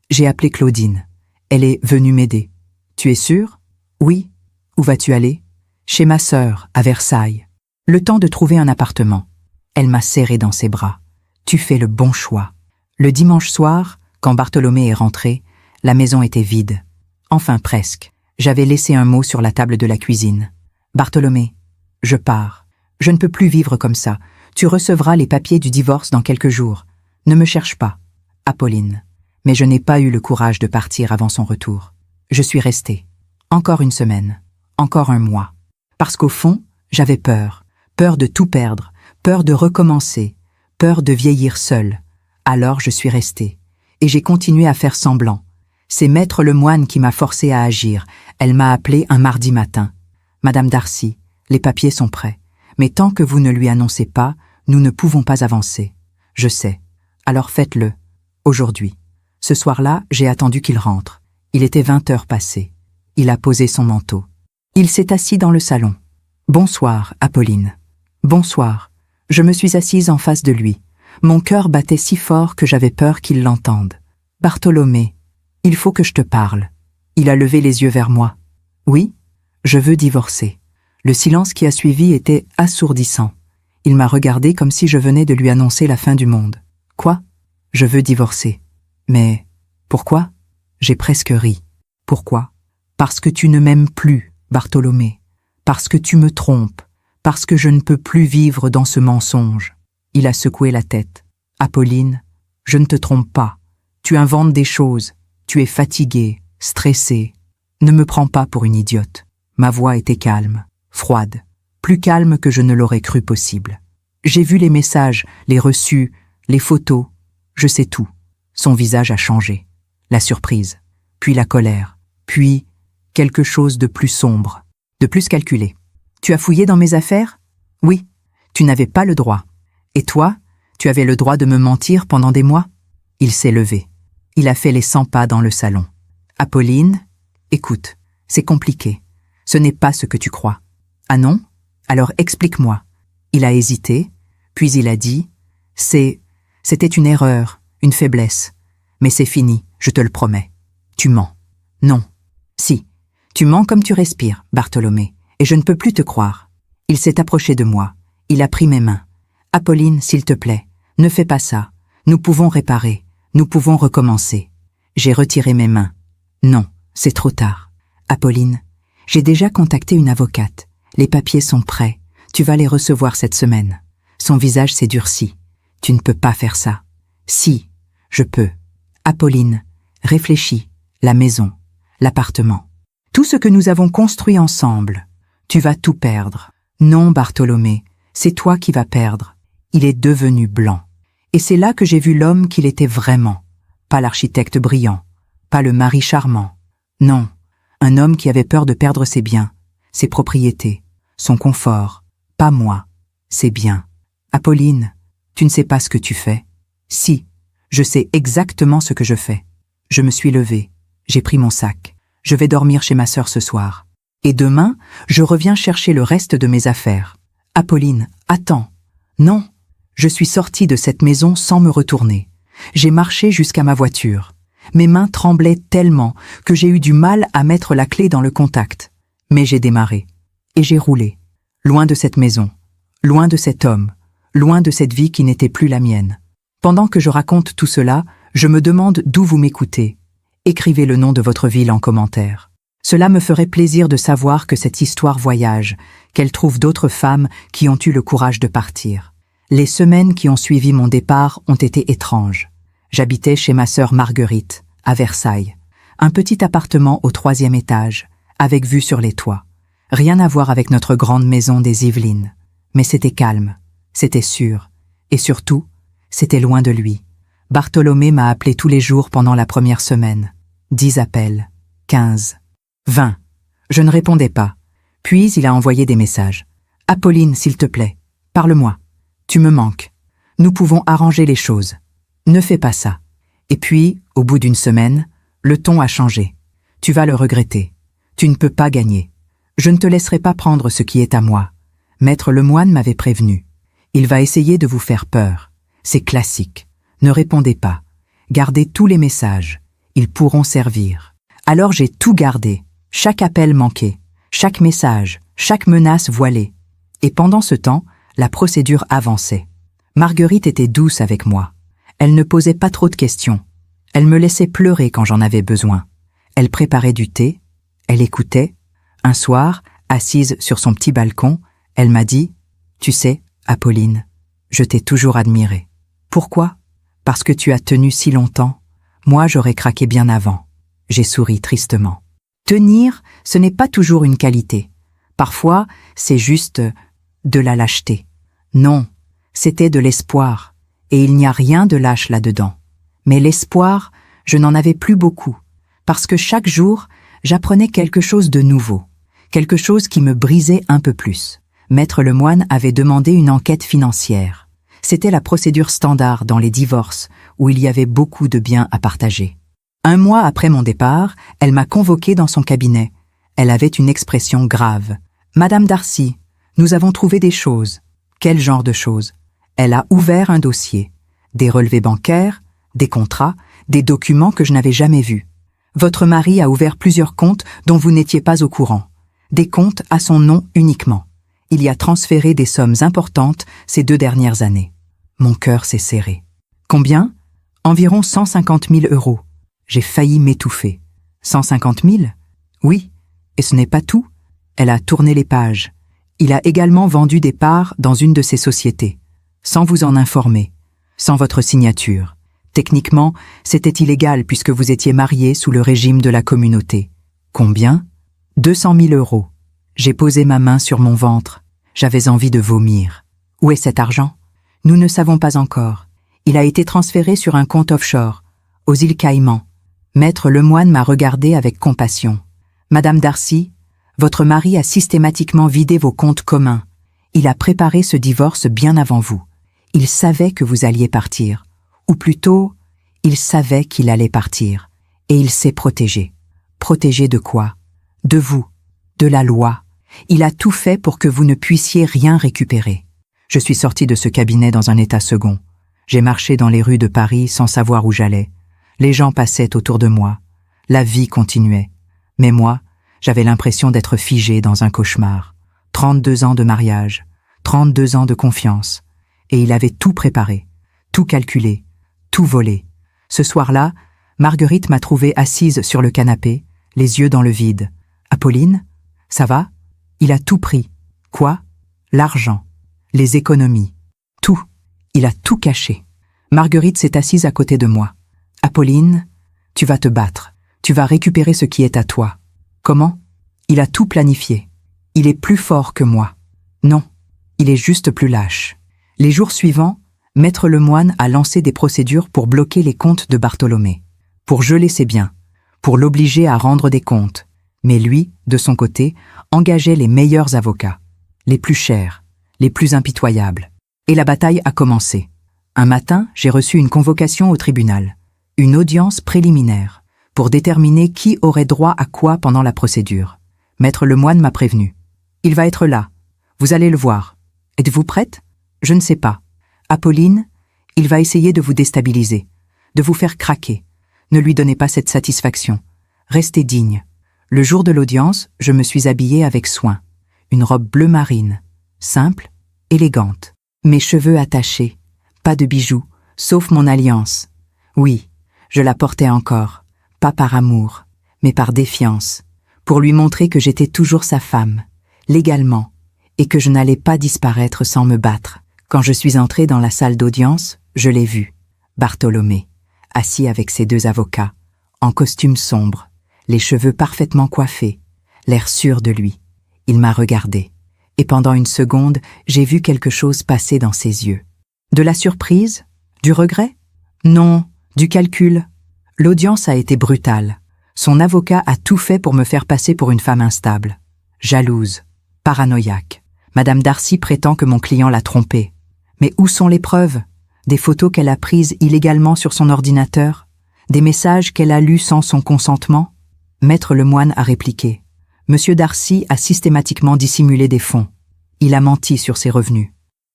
J'ai appelé Claudine. Elle est venue m'aider. Tu es sûre ? Oui. Où vas-tu aller ? Chez ma sœur, à Versailles. Le temps de trouver un appartement. Elle m'a serré dans ses bras. Tu fais le bon choix. Le dimanche soir, quand Bartholomé est rentré, la maison était vide. Enfin presque. J'avais laissé un mot sur la table de la cuisine. Bartholomé, je pars. Je ne peux plus vivre comme ça. Tu recevras les papiers du divorce dans quelques jours. Ne me cherche pas. Apolline. Mais je n'ai pas eu le courage de partir avant son retour. Je suis restée. Encore une semaine. Encore un mois. Parce qu'au fond, J'avais peur, peur de tout perdre, peur de recommencer, peur de vieillir seule. Alors je suis restée. Et j'ai continué à faire semblant. C'est Maître Lemoine qui m'a forcée à agir. Elle m'a appelée un mardi matin. Madame Darcy, les papiers sont prêts. Mais tant que vous ne lui annoncez pas, nous ne pouvons pas avancer. Je sais. Alors faites-le. Aujourd'hui. Ce soir-là, j'ai attendu qu'il rentre. Il était 20 heures passées. Il a posé son manteau. Il s'est assis dans le salon. « Bonsoir, Apolline. »« Bonsoir. » Je me suis assise en face de lui. Mon cœur battait si fort que j'avais peur qu'il l'entende. « Bartholomé, il faut que je te parle. » Il a levé les yeux vers moi. « Oui, je veux divorcer. » Le silence qui a suivi était assourdissant. Il m'a regardé comme si je venais de lui annoncer la fin du monde. « Quoi ? Je veux divorcer. »« Mais pourquoi ?» J'ai presque ri. « Pourquoi ? Parce que tu ne m'aimes plus, Bartholomé. Parce que tu me trompes. Parce que je ne peux plus vivre dans ce mensonge. » Il a secoué la tête. « Apolline, je ne te trompe pas. Tu inventes des choses. Tu es fatiguée, stressée. Ne me prends pas pour une idiote. » Ma voix était calme, froide, plus calme que je ne l'aurais cru possible. J'ai vu les messages, les reçus, les photos. Je sais tout. Son visage a changé. La surprise, puis la colère, puis quelque chose de plus sombre, de plus calculé. « Tu as fouillé dans mes affaires ? » ?»« Oui. Tu n'avais pas le droit. » »« Et toi, tu avais le droit de me mentir pendant des mois ?» Il s'est levé. Il a fait les 100 pas dans le salon. « Apolline, écoute, c'est compliqué. Ce n'est pas ce que tu crois. »« Ah non ? Alors explique-moi. » Il a hésité, puis il a dit « C'était une erreur, une faiblesse. Mais c'est fini, je te le promets. Tu mens. »« Non. »« Si. Tu mens comme tu respires, Bartholomé, et je ne peux plus te croire. » Il s'est approché de moi. Il a pris mes mains. « Apolline, s'il te plaît, ne fais pas ça. Nous pouvons réparer. Nous pouvons recommencer. » J'ai retiré mes mains. « Non, c'est trop tard. Apolline, j'ai déjà contacté une avocate. Les papiers sont prêts. Tu vas les recevoir cette semaine. » Son visage s'est durci. « Tu ne peux pas faire ça. »« Si, je peux. Apolline, réfléchis. La maison, l'appartement. Tout ce que nous avons construit ensemble. Tu vas tout perdre. » « Non, Bartholomé, c'est toi qui vas perdre. » Il est devenu blanc. Et c'est là que j'ai vu l'homme qu'il était vraiment. Pas l'architecte brillant, pas le mari charmant. Non, un homme qui avait peur de perdre ses biens, ses propriétés, son confort. Pas moi, ses biens. « Apolline, tu ne sais pas ce que tu fais. » « Si, je sais exactement ce que je fais. » Je me suis levée, j'ai pris mon sac. Je vais dormir chez ma sœur ce soir. Et demain, je reviens chercher le reste de mes affaires. « Apolline, attends. » Non, je suis sortie de cette maison sans me retourner. J'ai marché jusqu'à ma voiture. Mes mains tremblaient tellement que j'ai eu du mal à mettre la clé dans le contact. Mais j'ai démarré. Et j'ai roulé. Loin de cette maison. Loin de cet homme. Loin de cette vie qui n'était plus la mienne. Pendant que je raconte tout cela, je me demande d'où vous m'écoutez. Écrivez le nom de votre ville en commentaire. Cela me ferait plaisir de savoir que cette histoire voyage, qu'elle trouve d'autres femmes qui ont eu le courage de partir. Les semaines qui ont suivi mon départ ont été étranges. J'habitais chez ma sœur Marguerite, à Versailles. Un petit appartement au 3e étage, avec vue sur les toits. Rien à voir avec notre grande maison des Yvelines. Mais c'était calme, c'était sûr. Et surtout, c'était loin de lui. Bartholomé m'a appelé tous les jours pendant la première semaine. 10 appels, 15, 20. Je ne répondais pas. Puis il a envoyé des messages. « Apolline, s'il te plaît, parle-moi. Tu me manques. Nous pouvons arranger les choses. Ne fais pas ça. » Et puis, au bout d'une semaine, le ton a changé. « Tu vas le regretter. Tu ne peux pas gagner. Je ne te laisserai pas prendre ce qui est à moi. Maître Lemoine m'avait prévenu. Il va essayer de vous faire peur. C'est classique. Ne répondez pas. Gardez tous les messages. Ils pourront servir. » Alors j'ai tout gardé. Chaque appel manqué, chaque message, chaque menace voilée. Et pendant ce temps, la procédure avançait. Marguerite était douce avec moi. Elle ne posait pas trop de questions. Elle me laissait pleurer quand j'en avais besoin. Elle préparait du thé, elle écoutait. Un soir, assise sur son petit balcon, elle m'a dit « Tu sais, Apolline, je t'ai toujours admirée. Pourquoi ? Parce que tu as tenu si longtemps. Moi, j'aurais craqué bien avant. » J'ai souri tristement. Tenir, ce n'est pas toujours une qualité. Parfois, c'est juste de la lâcheté. Non, c'était de l'espoir, et il n'y a rien de lâche là-dedans. Mais l'espoir, je n'en avais plus beaucoup, parce que chaque jour, j'apprenais quelque chose de nouveau, quelque chose qui me brisait un peu plus. Maître Lemoine avait demandé une enquête financière. C'était la procédure standard dans les divorces, où il y avait beaucoup de biens à partager. 1 mois après mon départ, elle m'a convoqué dans son cabinet. Elle avait une expression grave. « Madame Darcy, nous avons trouvé des choses. » Quel genre de choses? Elle a ouvert un dossier. Des relevés bancaires, des contrats, des documents que je n'avais jamais vus. Votre mari a ouvert plusieurs comptes dont vous n'étiez pas au courant. Des comptes à son nom uniquement. Il y a transféré des sommes importantes ces 2 dernières années. Mon cœur s'est serré. Combien? Environ 150 000 €. J'ai failli m'étouffer. 150 000? Oui, et ce n'est pas tout. Elle a tourné les pages. Il a également vendu des parts dans une de ses sociétés, sans vous en informer, sans votre signature. Techniquement, c'était illégal puisque vous étiez mariés sous le régime de la communauté. Combien? 200 000 €. J'ai posé ma main sur mon ventre. J'avais envie de vomir. Où est cet argent? Nous ne savons pas encore. Il a été transféré sur un compte offshore, aux îles Caïmans. Maître Lemoine m'a regardé avec compassion. Madame Darcy, votre mari a systématiquement vidé vos comptes communs. Il a préparé ce divorce bien avant vous. Il savait que vous alliez partir. Ou plutôt, il savait qu'il allait partir. Et il s'est protégé. Protégé de quoi? De vous, de la loi. Il a tout fait pour que vous ne puissiez rien récupérer. Je suis sorti de ce cabinet dans un état second. J'ai marché dans les rues de Paris sans savoir où j'allais. Les gens passaient autour de moi. La vie continuait. Mais moi, j'avais l'impression d'être figé dans un cauchemar. 32 ans de mariage, 32 ans de confiance. Et il avait tout préparé, tout calculé, tout volé. Ce soir-là, Marguerite m'a trouvée assise sur le canapé, les yeux dans le vide. « Apolline, ça va ?» Il a tout pris. Quoi? L'argent, les économies, tout. Il a tout caché. Marguerite s'est assise à côté de moi. « Apolline, tu vas te battre. Tu vas récupérer ce qui est à toi. » Comment? Il a tout planifié. Il est plus fort que moi. Non, il est juste plus lâche. Les jours suivants, Maître Lemoine a lancé des procédures pour bloquer les comptes de Bartholomé, pour geler ses biens, pour l'obliger à rendre des comptes. Mais lui, de son côté, engageait les meilleurs avocats, les plus chers, les plus impitoyables. Et la bataille a commencé. Un matin, j'ai reçu une convocation au tribunal, une audience préliminaire, pour déterminer qui aurait droit à quoi pendant la procédure. Maître Lemoine m'a prévenu. « Il va être là. Vous allez le voir. Êtes-vous prête? Je ne sais pas. Apolline, il va essayer de vous déstabiliser, de vous faire craquer. Ne lui donnez pas cette satisfaction. Restez digne. » Le jour de l'audience, je me suis habillée avec soin. Une robe bleu marine, simple, élégante. Mes cheveux attachés, pas de bijoux, sauf mon alliance. Oui, je la portais encore, pas par amour, mais par défiance, pour lui montrer que j'étais toujours sa femme, légalement, et que je n'allais pas disparaître sans me battre. Quand je suis entrée dans la salle d'audience, je l'ai vu, Bartholomé, assis avec ses 2 avocats, en costume sombre, les cheveux parfaitement coiffés, l'air sûr de lui. Il m'a regardé, et pendant une seconde, j'ai vu quelque chose passer dans ses yeux. De la surprise? Du regret? Non, du calcul. L'audience a été brutale. Son avocat a tout fait pour me faire passer pour une femme instable, jalouse, paranoïaque. Madame Darcy prétend que mon client l'a trompée. Mais où sont les preuves? Des photos qu'elle a prises illégalement sur son ordinateur? Des messages qu'elle a lus sans son consentement? Maître Lemoine a répliqué. Monsieur Darcy a systématiquement dissimulé des fonds. Il a menti sur ses revenus.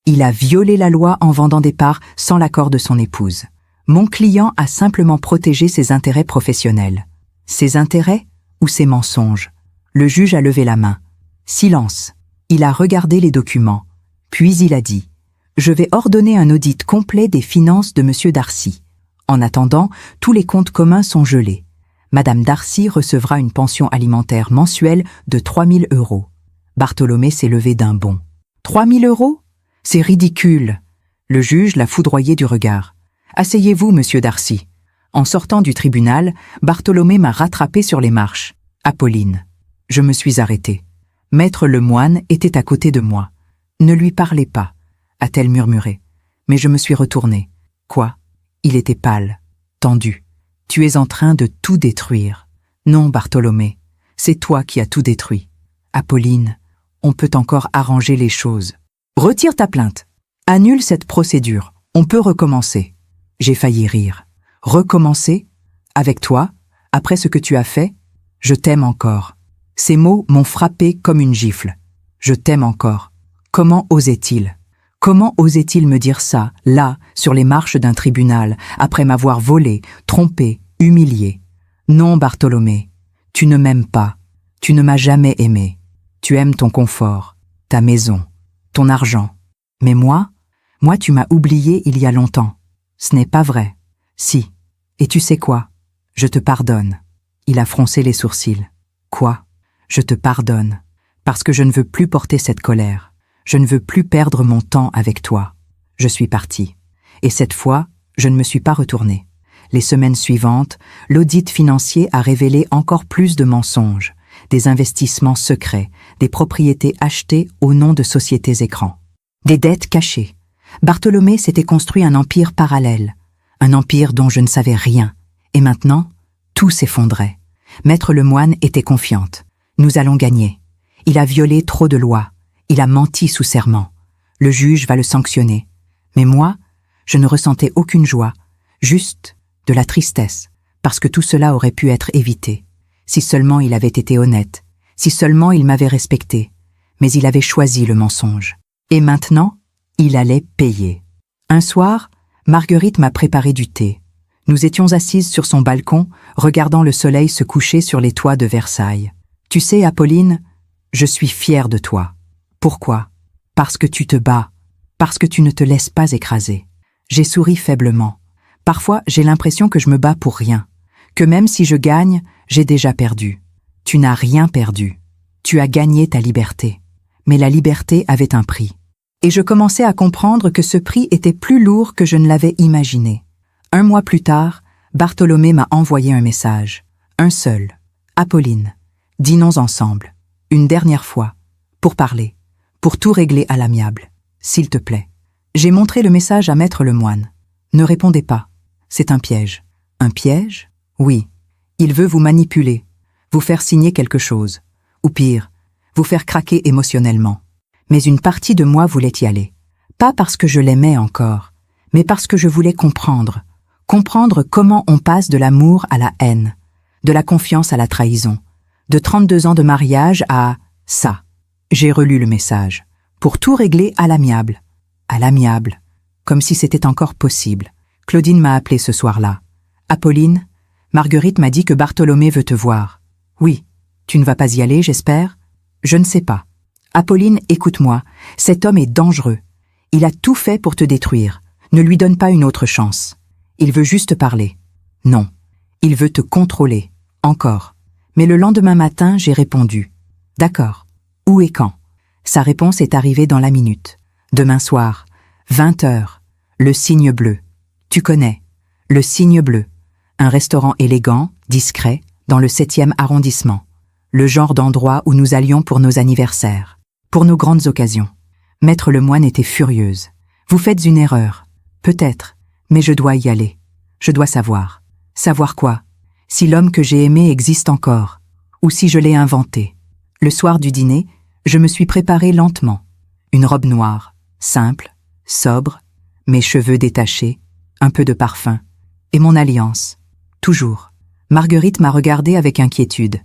Il a violé la loi en vendant des parts sans l'accord de son épouse. Mon client a simplement protégé ses intérêts professionnels. Ses intérêts ou ses mensonges? Le juge a levé la main. Silence. Il a regardé les documents. Puis il a dit « Je vais ordonner un audit complet des finances de Monsieur Darcy. En attendant, tous les comptes communs sont gelés. Madame Darcy recevra une pension alimentaire mensuelle de 3 000 €. Bartholomé s'est levé d'un bond. 3 000 €? C'est ridicule. Le juge l'a foudroyé du regard. Asseyez-vous, Monsieur Darcy. En sortant du tribunal, Bartholomé m'a rattrapé sur les marches. Apolline. Je me suis arrêtée. Maître Lemoine était à côté de moi. Ne lui parlez pas, a-t-elle murmuré. Mais je me suis retournée. Quoi? Il était pâle, tendu. Tu es en train de tout détruire. Non, Bartholomé, c'est toi qui as tout détruit. Apolline, on peut encore arranger les choses. Retire ta plainte. Annule cette procédure. On peut recommencer. J'ai failli rire. Recommencer? Avec toi? Après ce que tu as fait? Je t'aime encore. Ces mots m'ont frappé comme une gifle. Je t'aime encore. Comment osait-il? Comment osait-il me dire ça, là, sur les marches d'un tribunal, après m'avoir volé, trompé, humilié? Non, Bartholomé, tu ne m'aimes pas. Tu ne m'as jamais aimé. Tu aimes ton confort, ta maison, ton argent. Mais moi, tu m'as oublié il y a longtemps. Ce n'est pas vrai. Si. Et tu sais quoi? Je te pardonne. Il a froncé les sourcils. Quoi? Je te pardonne. Parce que je ne veux plus porter cette colère. Je ne veux plus perdre mon temps avec toi. Je suis partie. Et cette fois, je ne me suis pas retournée. Les semaines suivantes, l'audit financier a révélé encore plus de mensonges, des investissements secrets, des propriétés achetées au nom de sociétés écrans. Des dettes cachées. Bartholomé s'était construit un empire parallèle, un empire dont je ne savais rien. Et maintenant, tout s'effondrait. Maître Lemoine était confiante. Nous allons gagner. Il a violé trop de lois. Il a menti sous serment. Le juge va le sanctionner. Mais moi, je ne ressentais aucune joie, juste de la tristesse, parce que tout cela aurait pu être évité. Si seulement il avait été honnête, si seulement il m'avait respecté. Mais il avait choisi le mensonge. Et maintenant, il allait payer. Un soir, Marguerite m'a préparé du thé. Nous étions assises sur son balcon, regardant le soleil se coucher sur les toits de Versailles. Tu sais, Apolline, je suis fière de toi. Pourquoi? Parce que tu te bats, parce que tu ne te laisses pas écraser. J'ai souri faiblement. Parfois, j'ai l'impression que je me bats pour rien, que même si je gagne, j'ai déjà perdu. Tu n'as rien perdu. Tu as gagné ta liberté. Mais la liberté avait un prix. Et je commençais à comprendre que ce prix était plus lourd que je ne l'avais imaginé. 1 mois plus tard, Bartholomé m'a envoyé un message. Un seul. Apolline, dînons ensemble. Une dernière fois. Pour parler. Pour tout régler à l'amiable. S'il te plaît. J'ai montré le message à Maître Lemoine. Ne répondez pas. C'est un piège. Un piège? Oui. Il veut vous manipuler. Vous faire signer quelque chose. Ou pire, vous faire craquer émotionnellement. Mais une partie de moi voulait y aller. Pas parce que je l'aimais encore, mais parce que je voulais comprendre. Comprendre comment on passe de l'amour à la haine, de la confiance à la trahison, de 32 ans de mariage à ça. J'ai relu le message. Pour tout régler à l'amiable. À l'amiable. Comme si c'était encore possible. Claudine m'a appelé ce soir-là. Apolline, Marguerite m'a dit que Bartholomé veut te voir. Oui. Tu ne vas pas y aller, j'espère? Je ne sais pas. Apolline, écoute-moi. Cet homme est dangereux. Il a tout fait pour te détruire. Ne lui donne pas une autre chance. Il veut juste parler. Non. Il veut te contrôler. Encore. Mais le lendemain matin, j'ai répondu. D'accord. Où et quand? Sa réponse est arrivée dans la minute. Demain soir, 20h, le Cygne Bleu. Tu connais, le Cygne Bleu. Un restaurant élégant, discret, dans le 7e arrondissement. Le genre d'endroit où nous allions pour nos anniversaires, pour nos grandes occasions. Maître Lemoine était furieuse. Vous faites une erreur. Peut-être, mais je dois y aller. Je dois savoir. Savoir quoi? Si l'homme que j'ai aimé existe encore, ou si je l'ai inventé. Le soir du dîner, je me suis préparée lentement. Une robe noire, simple, sobre, mes cheveux détachés, un peu de parfum, et mon alliance. Toujours. Marguerite m'a regardée avec inquiétude.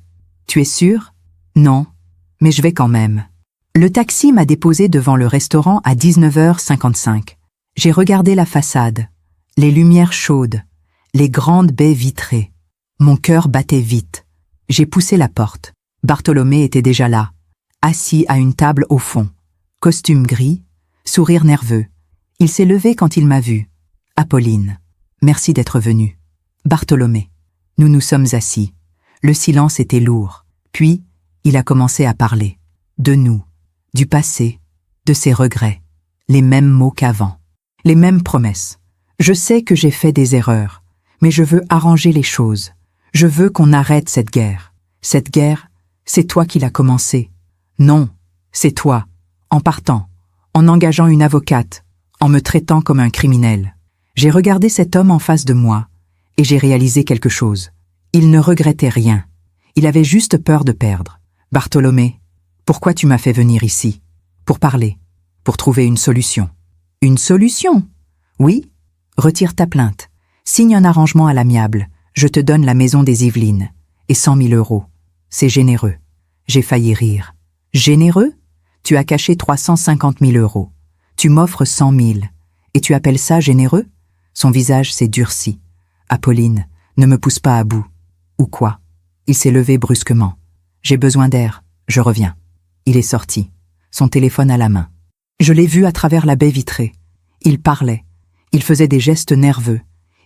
Tu es sûre? Non, mais je vais quand même. Le taxi m'a déposé devant le restaurant à 19h55. J'ai regardé la façade, les lumières chaudes, les grandes baies vitrées. Mon cœur battait vite. J'ai poussé la porte. Bartholomé était déjà là, assis à une table au fond. Costume gris, sourire nerveux. Il s'est levé quand il m'a vu. Apolline, merci d'être venue. Bartholomé, nous nous sommes assis. Le silence était lourd. Puis, il a commencé à parler. De nous, du passé, de ses regrets. Les mêmes mots qu'avant. Les mêmes promesses. Je sais que j'ai fait des erreurs, mais je veux arranger les choses. Je veux qu'on arrête cette guerre. Cette guerre, c'est toi qui l'as commencée. Non, c'est toi, en partant, en engageant une avocate, en me traitant comme un criminel. J'ai regardé cet homme en face de moi, et j'ai réalisé quelque chose. Il ne regrettait rien. Il avait juste peur de perdre. Bartholomé, pourquoi tu m'as fait venir ici? Pour parler, pour trouver une solution. Une solution? Oui? Retire ta plainte. Signe un arrangement à l'amiable. Je te donne la maison des Yvelines. Et 100 000 euros. C'est généreux. J'ai failli rire. Généreux? Tu as caché 350 000 euros. Tu m'offres 100 000. Et tu appelles ça généreux? Son visage s'est durci. Apolline, ne me pousse pas à bout. Ou quoi? Il s'est levé brusquement. J'ai besoin d'air, je reviens. Il est sorti, son téléphone à la main. Je l'ai vu à travers la baie vitrée. Il parlait, il faisait des gestes nerveux.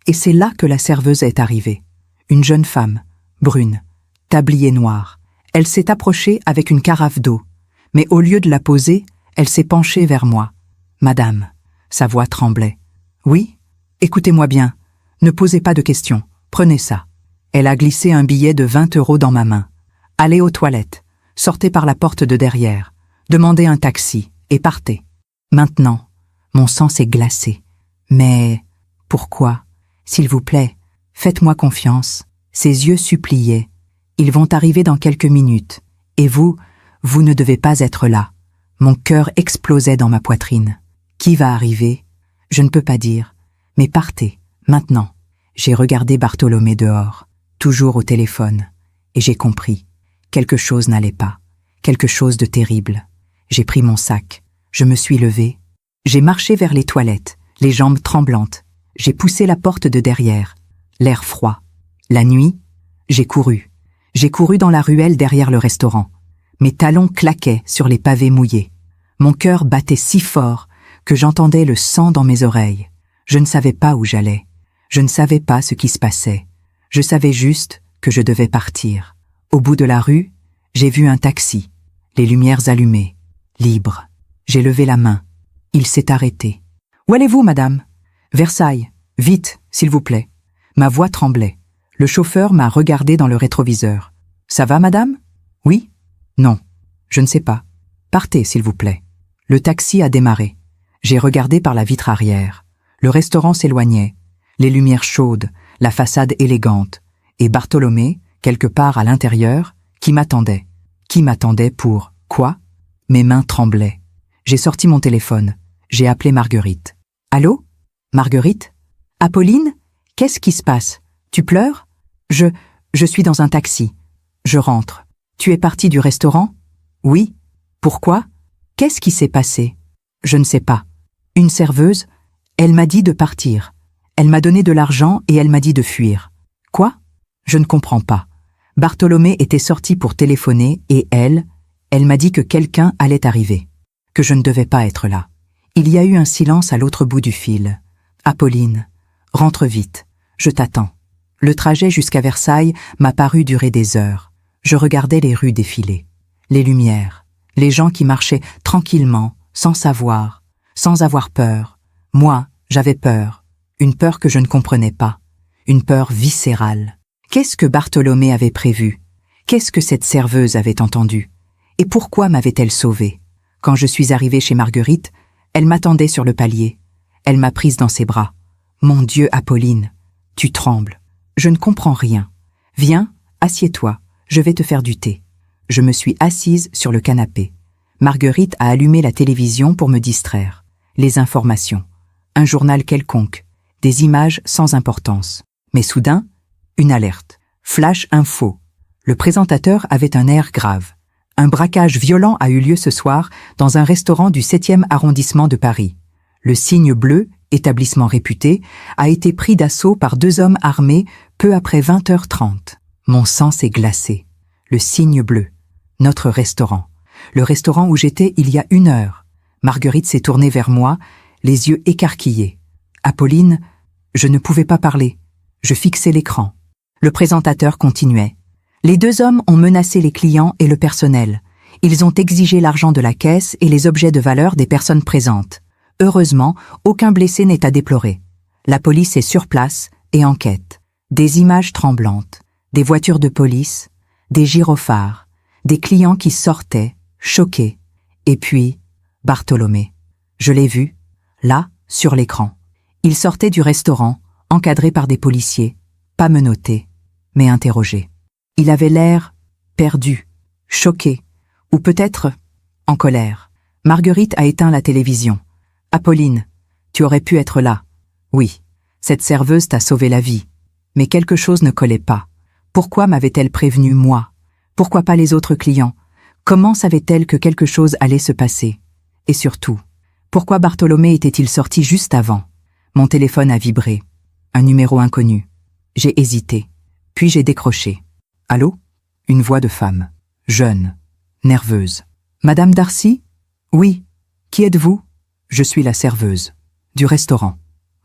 Et c'est là que la serveuse est arrivée. Une jeune femme, brune, tablier noir. Elle s'est approchée avec une carafe d'eau. Mais au lieu de la poser, elle s'est penchée vers moi. Madame, sa voix tremblait. Oui? Écoutez-moi bien. Ne posez pas de questions. Prenez ça. Elle a glissé un billet de 20 euros dans ma main. Allez aux toilettes. Sortez par la porte de derrière. Demandez un taxi et partez. Maintenant, mon sang s'est glacé. Mais pourquoi? S'il vous plaît, faites-moi confiance. Ses yeux suppliaient. Ils vont arriver dans quelques minutes. Et vous ne devez pas être là. Mon cœur explosait dans ma poitrine. Qui va arriver? Je ne peux pas dire. Mais partez, maintenant. J'ai regardé Bartholomé dehors, toujours au téléphone, et j'ai compris. Quelque chose n'allait pas. Quelque chose de terrible. J'ai pris mon sac. Je me suis levée. J'ai marché vers les toilettes, les jambes tremblantes. J'ai poussé la porte de derrière. L'air froid. La nuit, j'ai couru. J'ai couru dans la ruelle derrière le restaurant. Mes talons claquaient sur les pavés mouillés. Mon cœur battait si fort que j'entendais le sang dans mes oreilles. Je ne savais pas où j'allais. Je ne savais pas ce qui se passait. Je savais juste que je devais partir. Au bout de la rue, j'ai vu un taxi, les lumières allumées, libre. J'ai levé la main. Il s'est arrêté. « Où allez-vous, madame ?»« Versailles. Vite, s'il vous plaît. » Ma voix tremblait. Le chauffeur m'a regardé dans le rétroviseur. « Ça va, madame ?»« Oui. »« Non. Je ne sais pas. Partez, s'il vous plaît. » Le taxi a démarré. J'ai regardé par la vitre arrière. Le restaurant s'éloignait. Les lumières chaudes, la façade élégante. Et Bartholomé, quelque part à l'intérieur, qui m'attendait. Qui m'attendait pour quoi? Mes mains tremblaient. J'ai sorti mon téléphone. J'ai appelé Marguerite. « Allô? Marguerite? Apolline? Qu'est-ce qui se passe? Tu pleures? Je suis dans un taxi. Je rentre. Tu es partie du restaurant? Oui. Pourquoi? Qu'est-ce qui s'est passé? Je ne sais pas. Une serveuse, elle m'a dit de partir. Elle m'a donné de l'argent et elle m'a dit de fuir. Quoi? Je ne comprends pas. Bartholomé était sorti pour téléphoner et elle m'a dit que quelqu'un allait arriver, que je ne devais pas être là. Il y a eu un silence à l'autre bout du fil. Apolline, rentre vite, je t'attends. Le trajet jusqu'à Versailles m'a paru durer des heures. Je regardais les rues défiler, les lumières, les gens qui marchaient tranquillement, sans savoir, sans avoir peur. Moi, j'avais peur, une peur que je ne comprenais pas, une peur viscérale. Qu'est-ce que Bartholomé avait prévu? Qu'est-ce que cette serveuse avait entendu? Et pourquoi m'avait-elle sauvée? Quand je suis arrivée chez Marguerite, elle m'attendait sur le palier. Elle m'a prise dans ses bras. Mon Dieu, Apolline, tu trembles. Je ne comprends rien. Viens, assieds-toi, je vais te faire du thé. Je me suis assise sur le canapé. Marguerite a allumé la télévision pour me distraire. Les informations, un journal quelconque, des images sans importance. Mais soudain, une alerte. Flash info. Le présentateur avait un air grave. Un braquage violent a eu lieu ce soir dans un restaurant du 7e arrondissement de Paris. Le Cygne Bleu, établissement réputé, a été pris d'assaut par 2 hommes armés peu après 20h30. Mon sang s'est glacé. Le Cygne Bleu. Notre restaurant. Le restaurant où j'étais il y a 1 heure. Marguerite s'est tournée vers moi, les yeux écarquillés. Apolline, je ne pouvais pas parler. Je fixais l'écran. Le présentateur continuait. Les 2 hommes ont menacé les clients et le personnel. Ils ont exigé l'argent de la caisse et les objets de valeur des personnes présentes. Heureusement, aucun blessé n'est à déplorer. La police est sur place et enquête. Des images tremblantes, des voitures de police, des gyrophares, des clients qui sortaient, choqué. Et puis, Bartholomé. Je l'ai vu, là, sur l'écran. Il sortait du restaurant, encadré par des policiers, pas menotté, mais interrogé. Il avait l'air perdu, choqué, ou peut-être en colère. Marguerite a éteint la télévision. Apolline, tu aurais pu être là. Oui, cette serveuse t'a sauvé la vie. Mais quelque chose ne collait pas. Pourquoi m'avait-elle prévenu, moi? Pourquoi pas les autres clients? Comment savait-elle que quelque chose allait se passer? Et surtout, pourquoi Bartholomé était-il sorti juste avant? Mon téléphone a vibré. Un numéro inconnu. J'ai hésité. Puis j'ai décroché. Allô? Une voix de femme. Jeune. Nerveuse. Madame Darcy? Oui. Qui êtes-vous? Je suis la serveuse. Du restaurant.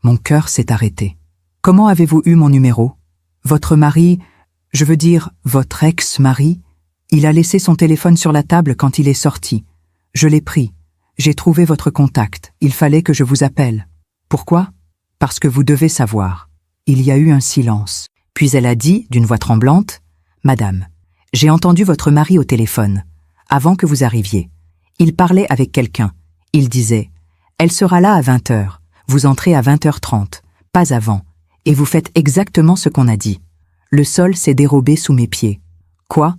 Mon cœur s'est arrêté. Comment avez-vous eu mon numéro? Votre mari, je veux dire, votre ex-mari, il a laissé son téléphone sur la table quand il est sorti. Je l'ai pris. J'ai trouvé votre contact. Il fallait que je vous appelle. Pourquoi? Parce que vous devez savoir. Il y a eu un silence. Puis elle a dit, d'une voix tremblante, « Madame, j'ai entendu votre mari au téléphone, avant que vous arriviez. Il parlait avec quelqu'un. Il disait, « Elle sera là à 20h. Vous entrez à 20h30, pas avant, et vous faites exactement ce qu'on a dit. » Le sol s'est dérobé sous mes pieds. Quoi?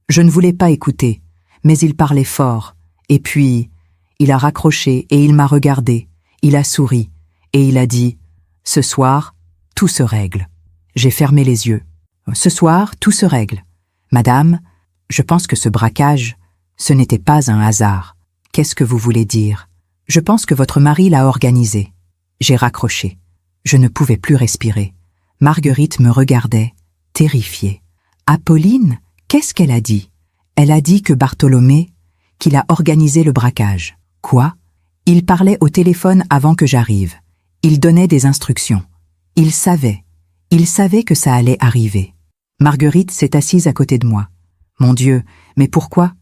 Je ne voulais pas écouter, mais il parlait fort. Et puis, il a raccroché et il m'a regardé. Il a souri et il a dit « Ce soir, tout se règle. » J'ai fermé les yeux. « Ce soir, tout se règle. Madame, je pense que ce braquage, ce n'était pas un hasard. Qu'est-ce que vous voulez dire? Je pense que votre mari l'a organisé. » J'ai raccroché. Je ne pouvais plus respirer. Marguerite me regardait, terrifiée. « Apolline, qu'est-ce qu'elle a dit? » Elle a dit que Bartholomé, qu'il a organisé le braquage. Quoi? Il parlait au téléphone avant que j'arrive. Il donnait des instructions. Il savait que ça allait arriver. Marguerite s'est assise à côté de moi. Mon Dieu, mais pourquoi?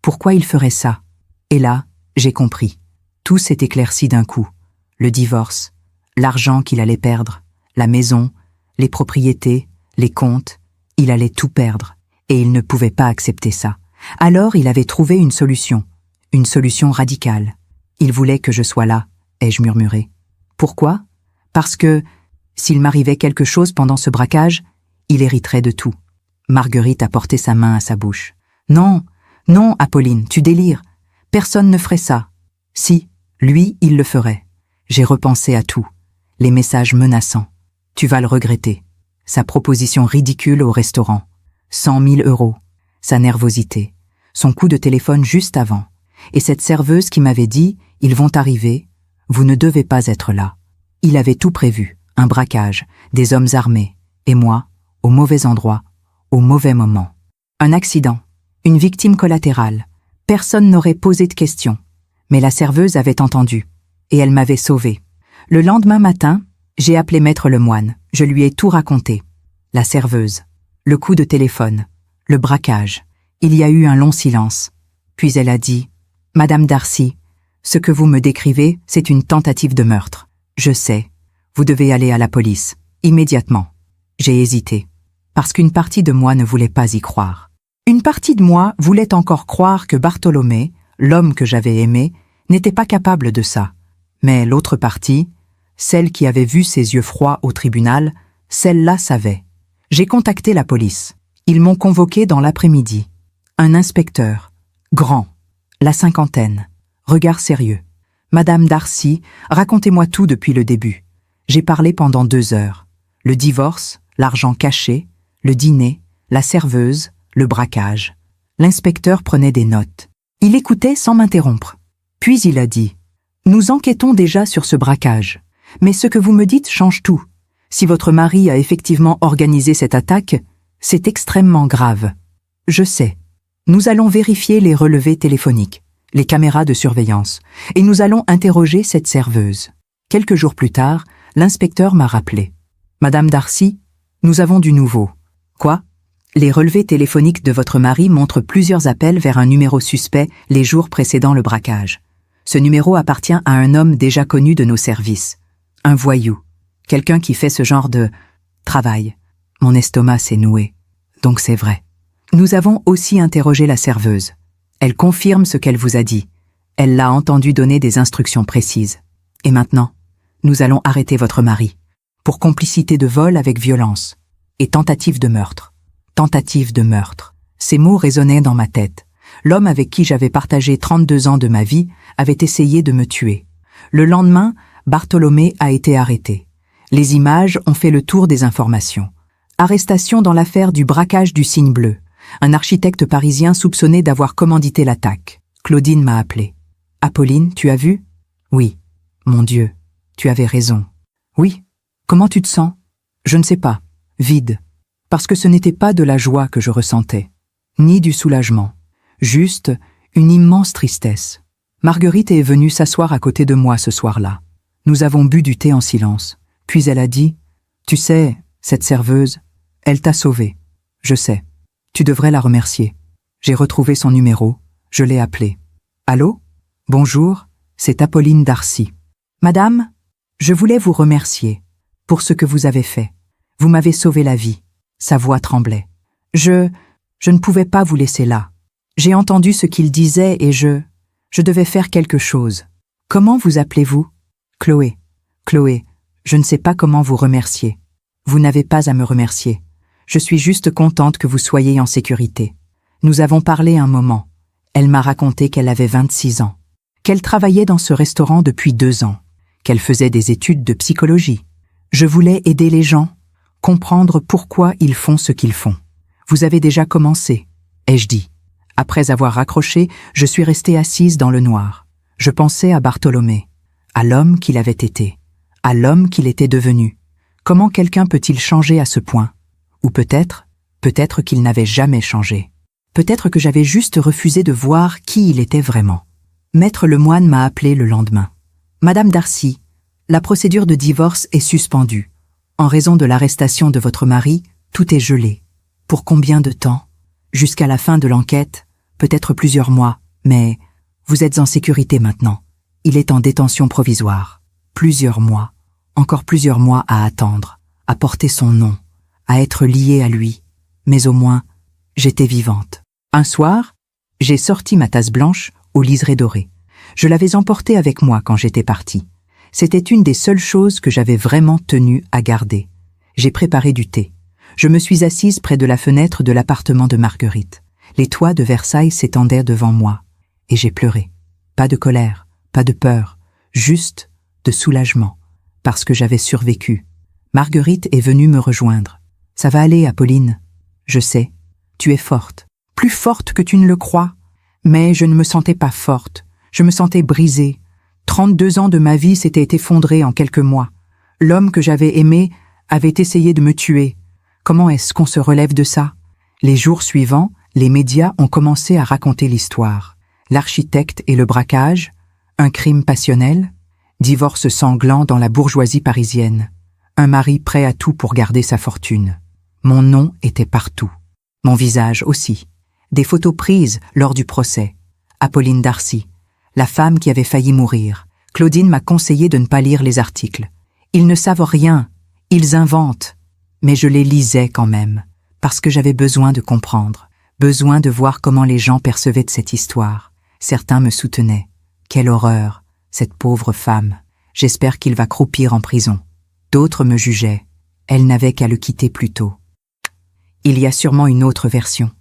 Pourquoi il ferait ça? Et là, j'ai compris. Tout s'est éclairci d'un coup. Le divorce, l'argent qu'il allait perdre, la maison, les propriétés, les comptes, il allait tout perdre. Et il ne pouvait pas accepter ça. Alors il avait trouvé une solution radicale. Il voulait que je sois là, ai-je murmuré. Pourquoi? Parce que, s'il m'arrivait quelque chose pendant ce braquage, il hériterait de tout. Marguerite a porté sa main à sa bouche. Non, non, Apolline, tu délires. Personne ne ferait ça. Si, lui, il le ferait. J'ai repensé à tout. Les messages menaçants. Tu vas le regretter. Sa proposition ridicule au restaurant. 100 000 €. Sa nervosité. Son coup de téléphone juste avant. Et cette serveuse qui m'avait dit « Ils vont arriver. Vous ne devez pas être là. » Il avait tout prévu. Un braquage, des hommes armés. Et moi, au mauvais endroit, au mauvais moment. Un accident. Une victime collatérale. Personne n'aurait posé de questions. Mais la serveuse avait entendu. Et elle m'avait sauvé. Le lendemain matin, j'ai appelé Maître Lemoine. Je lui ai tout raconté. La serveuse. Le coup de téléphone. Le braquage. Il y a eu un long silence. Puis elle a dit « Madame Darcy, ce que vous me décrivez, c'est une tentative de meurtre. Je sais. Vous devez aller à la police. Immédiatement. » J'ai hésité. Parce qu'une partie de moi ne voulait pas y croire. Une partie de moi voulait encore croire que Bartholomé, l'homme que j'avais aimé, n'était pas capable de ça. Mais l'autre partie, celle qui avait vu ses yeux froids au tribunal, celle-là savait. J'ai contacté la police. Ils m'ont convoqué dans l'après-midi. Un inspecteur, grand, la cinquantaine, regard sérieux. « Madame Darcy, racontez-moi tout depuis le début. » J'ai parlé pendant 2 heures. Le divorce, l'argent caché, le dîner, la serveuse, le braquage. L'inspecteur prenait des notes. Il écoutait sans m'interrompre. Puis il a dit « Nous enquêtons déjà sur ce braquage. Mais ce que vous me dites change tout. Si votre mari a effectivement organisé cette attaque, c'est extrêmement grave. Je sais. Nous allons vérifier les relevés téléphoniques, les caméras de surveillance, et nous allons interroger cette serveuse. » Quelques jours plus tard, l'inspecteur m'a rappelé. « Madame Darcy, nous avons du nouveau. » Quoi? Les relevés téléphoniques de votre mari montrent plusieurs appels vers un numéro suspect les jours précédant le braquage. Ce numéro appartient à un homme déjà connu de nos services. Un voyou. Quelqu'un qui fait ce genre de travail. Mon estomac s'est noué. Donc c'est vrai. Nous avons aussi interrogé la serveuse. Elle confirme ce qu'elle vous a dit. Elle l'a entendu donner des instructions précises. Et maintenant, nous allons arrêter votre mari. Pour complicité de vol avec violence. Et tentative de meurtre. Tentative de meurtre. Ces mots résonnaient dans ma tête. L'homme avec qui j'avais partagé 32 ans de ma vie avait essayé de me tuer. Le lendemain, Bartolomé a été arrêté. Les images ont fait le tour des informations. Arrestation dans l'affaire du braquage du Cygne bleu. Un architecte parisien soupçonné d'avoir commandité l'attaque. Claudine m'a appelé. « Apolline, tu as vu ?»« Oui. »« Mon Dieu, tu avais raison. »« Oui. Comment tu te sens ?»« Je ne sais pas. Vide. Parce que ce n'était pas de la joie que je ressentais, ni du soulagement. Juste une immense tristesse. Marguerite est venue s'asseoir à côté de moi ce soir-là. Nous avons bu du thé en silence. Puis elle a dit « Tu sais, cette serveuse, elle t'a sauvée. Je sais. Tu devrais la remercier. » J'ai retrouvé son numéro. Je l'ai appelée. « Allô ? Bonjour, c'est Apolline Darcy. Madame, je voulais vous remercier pour ce que vous avez fait. Vous m'avez sauvé la vie. » Sa voix tremblait. Je ne pouvais pas vous laisser là. J'ai entendu ce qu'il disait et je devais faire quelque chose. Comment vous appelez-vous ? Chloé. Chloé, je ne sais pas comment vous remercier. Vous n'avez pas à me remercier. Je suis juste contente que vous soyez en sécurité. Nous avons parlé un moment. Elle m'a raconté qu'elle avait 26 ans, qu'elle travaillait dans ce restaurant depuis 2 ans, qu'elle faisait des études de psychologie. Je voulais aider les gens, comprendre pourquoi ils font ce qu'ils font. Vous avez déjà commencé, ai-je dit. Après avoir raccroché, je suis restée assise dans le noir. Je pensais à Bartolomé, à l'homme qu'il avait été, à l'homme qu'il était devenu. Comment quelqu'un peut-il changer à ce point ? Ou peut-être qu'il n'avait jamais changé. Peut-être que j'avais juste refusé de voir qui il était vraiment. Maître Lemoine m'a appelé le lendemain. « Madame Darcy, la procédure de divorce est suspendue. En raison de l'arrestation de votre mari, tout est gelé. Pour combien de temps ? Jusqu'à la fin de l'enquête, peut-être plusieurs mois, mais vous êtes en sécurité maintenant. Il est en détention provisoire. Plusieurs mois, encore plusieurs mois à attendre, à porter son nom, à être liée à lui. Mais au moins, j'étais vivante. Un soir, j'ai sorti ma tasse blanche au liseré doré. Je l'avais emportée avec moi quand j'étais partie. C'était une des seules choses que j'avais vraiment tenu à garder. J'ai préparé du thé. Je me suis assise près de la fenêtre de l'appartement de Marguerite. Les toits de Versailles s'étendaient devant moi. Et j'ai pleuré. Pas de colère, pas de peur, juste de soulagement. Parce que j'avais survécu. Marguerite est venue me rejoindre. « Ça va aller, Apolline. Je sais. Tu es forte. Plus forte que tu ne le crois. » Mais je ne me sentais pas forte. Je me sentais brisée. 32 ans de ma vie s'étaient effondrés en quelques mois. L'homme que j'avais aimé avait essayé de me tuer. Comment est-ce qu'on se relève de ça ? Les jours suivants, les médias ont commencé à raconter l'histoire. L'architecte et le braquage, un crime passionnel, divorce sanglant dans la bourgeoisie parisienne, un mari prêt à tout pour garder sa fortune. Mon nom était partout. Mon visage aussi. Des photos prises lors du procès. Apolline Darcy, la femme qui avait failli mourir. Claudine m'a conseillé de ne pas lire les articles. Ils ne savent rien, ils inventent. Mais je les lisais quand même, parce que j'avais besoin de comprendre, besoin de voir comment les gens percevaient de cette histoire. Certains me soutenaient. Quelle horreur, cette pauvre femme. J'espère qu'il va croupir en prison. D'autres me jugeaient. Elle n'avait qu'à le quitter plus tôt. Il y a sûrement une autre version.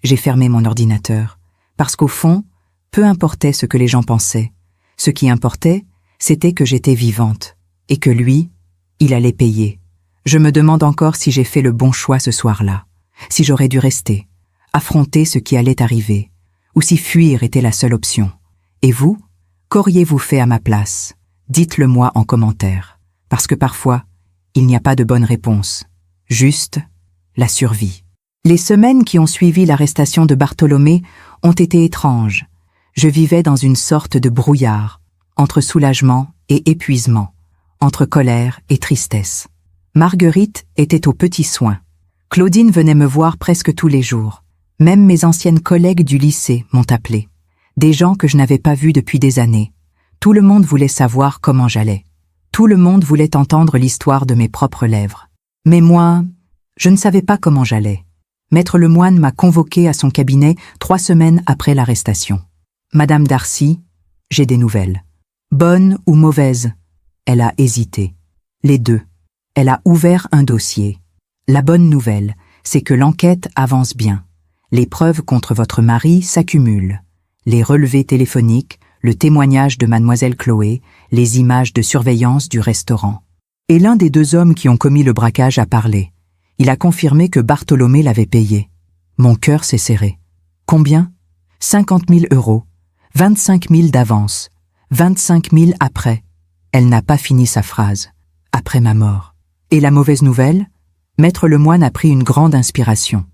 J'ai fermé mon ordinateur, parce qu'au fond, peu importait ce que les gens pensaient. Ce qui importait, c'était que j'étais vivante, et que lui, il allait payer. Je me demande encore si j'ai fait le bon choix ce soir-là, si j'aurais dû rester, affronter ce qui allait arriver, ou si fuir était la seule option. Et vous, qu'auriez-vous fait à ma place ? Dites-le moi en commentaire, parce que parfois, il n'y a pas de bonne réponse, juste la survie. Les semaines qui ont suivi l'arrestation de Bartolomé ont été étranges. Je vivais dans une sorte de brouillard, entre soulagement et épuisement, entre colère et tristesse. Marguerite était aux petits soins. Claudine venait me voir presque tous les jours. Même mes anciennes collègues du lycée m'ont appelée. Des gens que je n'avais pas vus depuis des années. Tout le monde voulait savoir comment j'allais. Tout le monde voulait entendre l'histoire de mes propres lèvres. Mais moi, je ne savais pas comment j'allais. Maître Lemoine m'a convoqué à son cabinet 3 semaines après l'arrestation. Madame Darcy, j'ai des nouvelles. Bonnes ou mauvaises? Elle a hésité. Les deux. Elle a ouvert un dossier. La bonne nouvelle, c'est que l'enquête avance bien. Les preuves contre votre mari s'accumulent. Les relevés téléphoniques, le témoignage de mademoiselle Chloé, les images de surveillance du restaurant. Et l'un des 2 hommes qui ont commis le braquage a parlé. Il a confirmé que Bartholomé l'avait payé. Mon cœur s'est serré. Combien? 50 000 €. 25 000 d'avance. 25 000 après. Elle n'a pas fini sa phrase. Après ma mort. Et la mauvaise nouvelle? Maître Lemoine a pris une grande inspiration.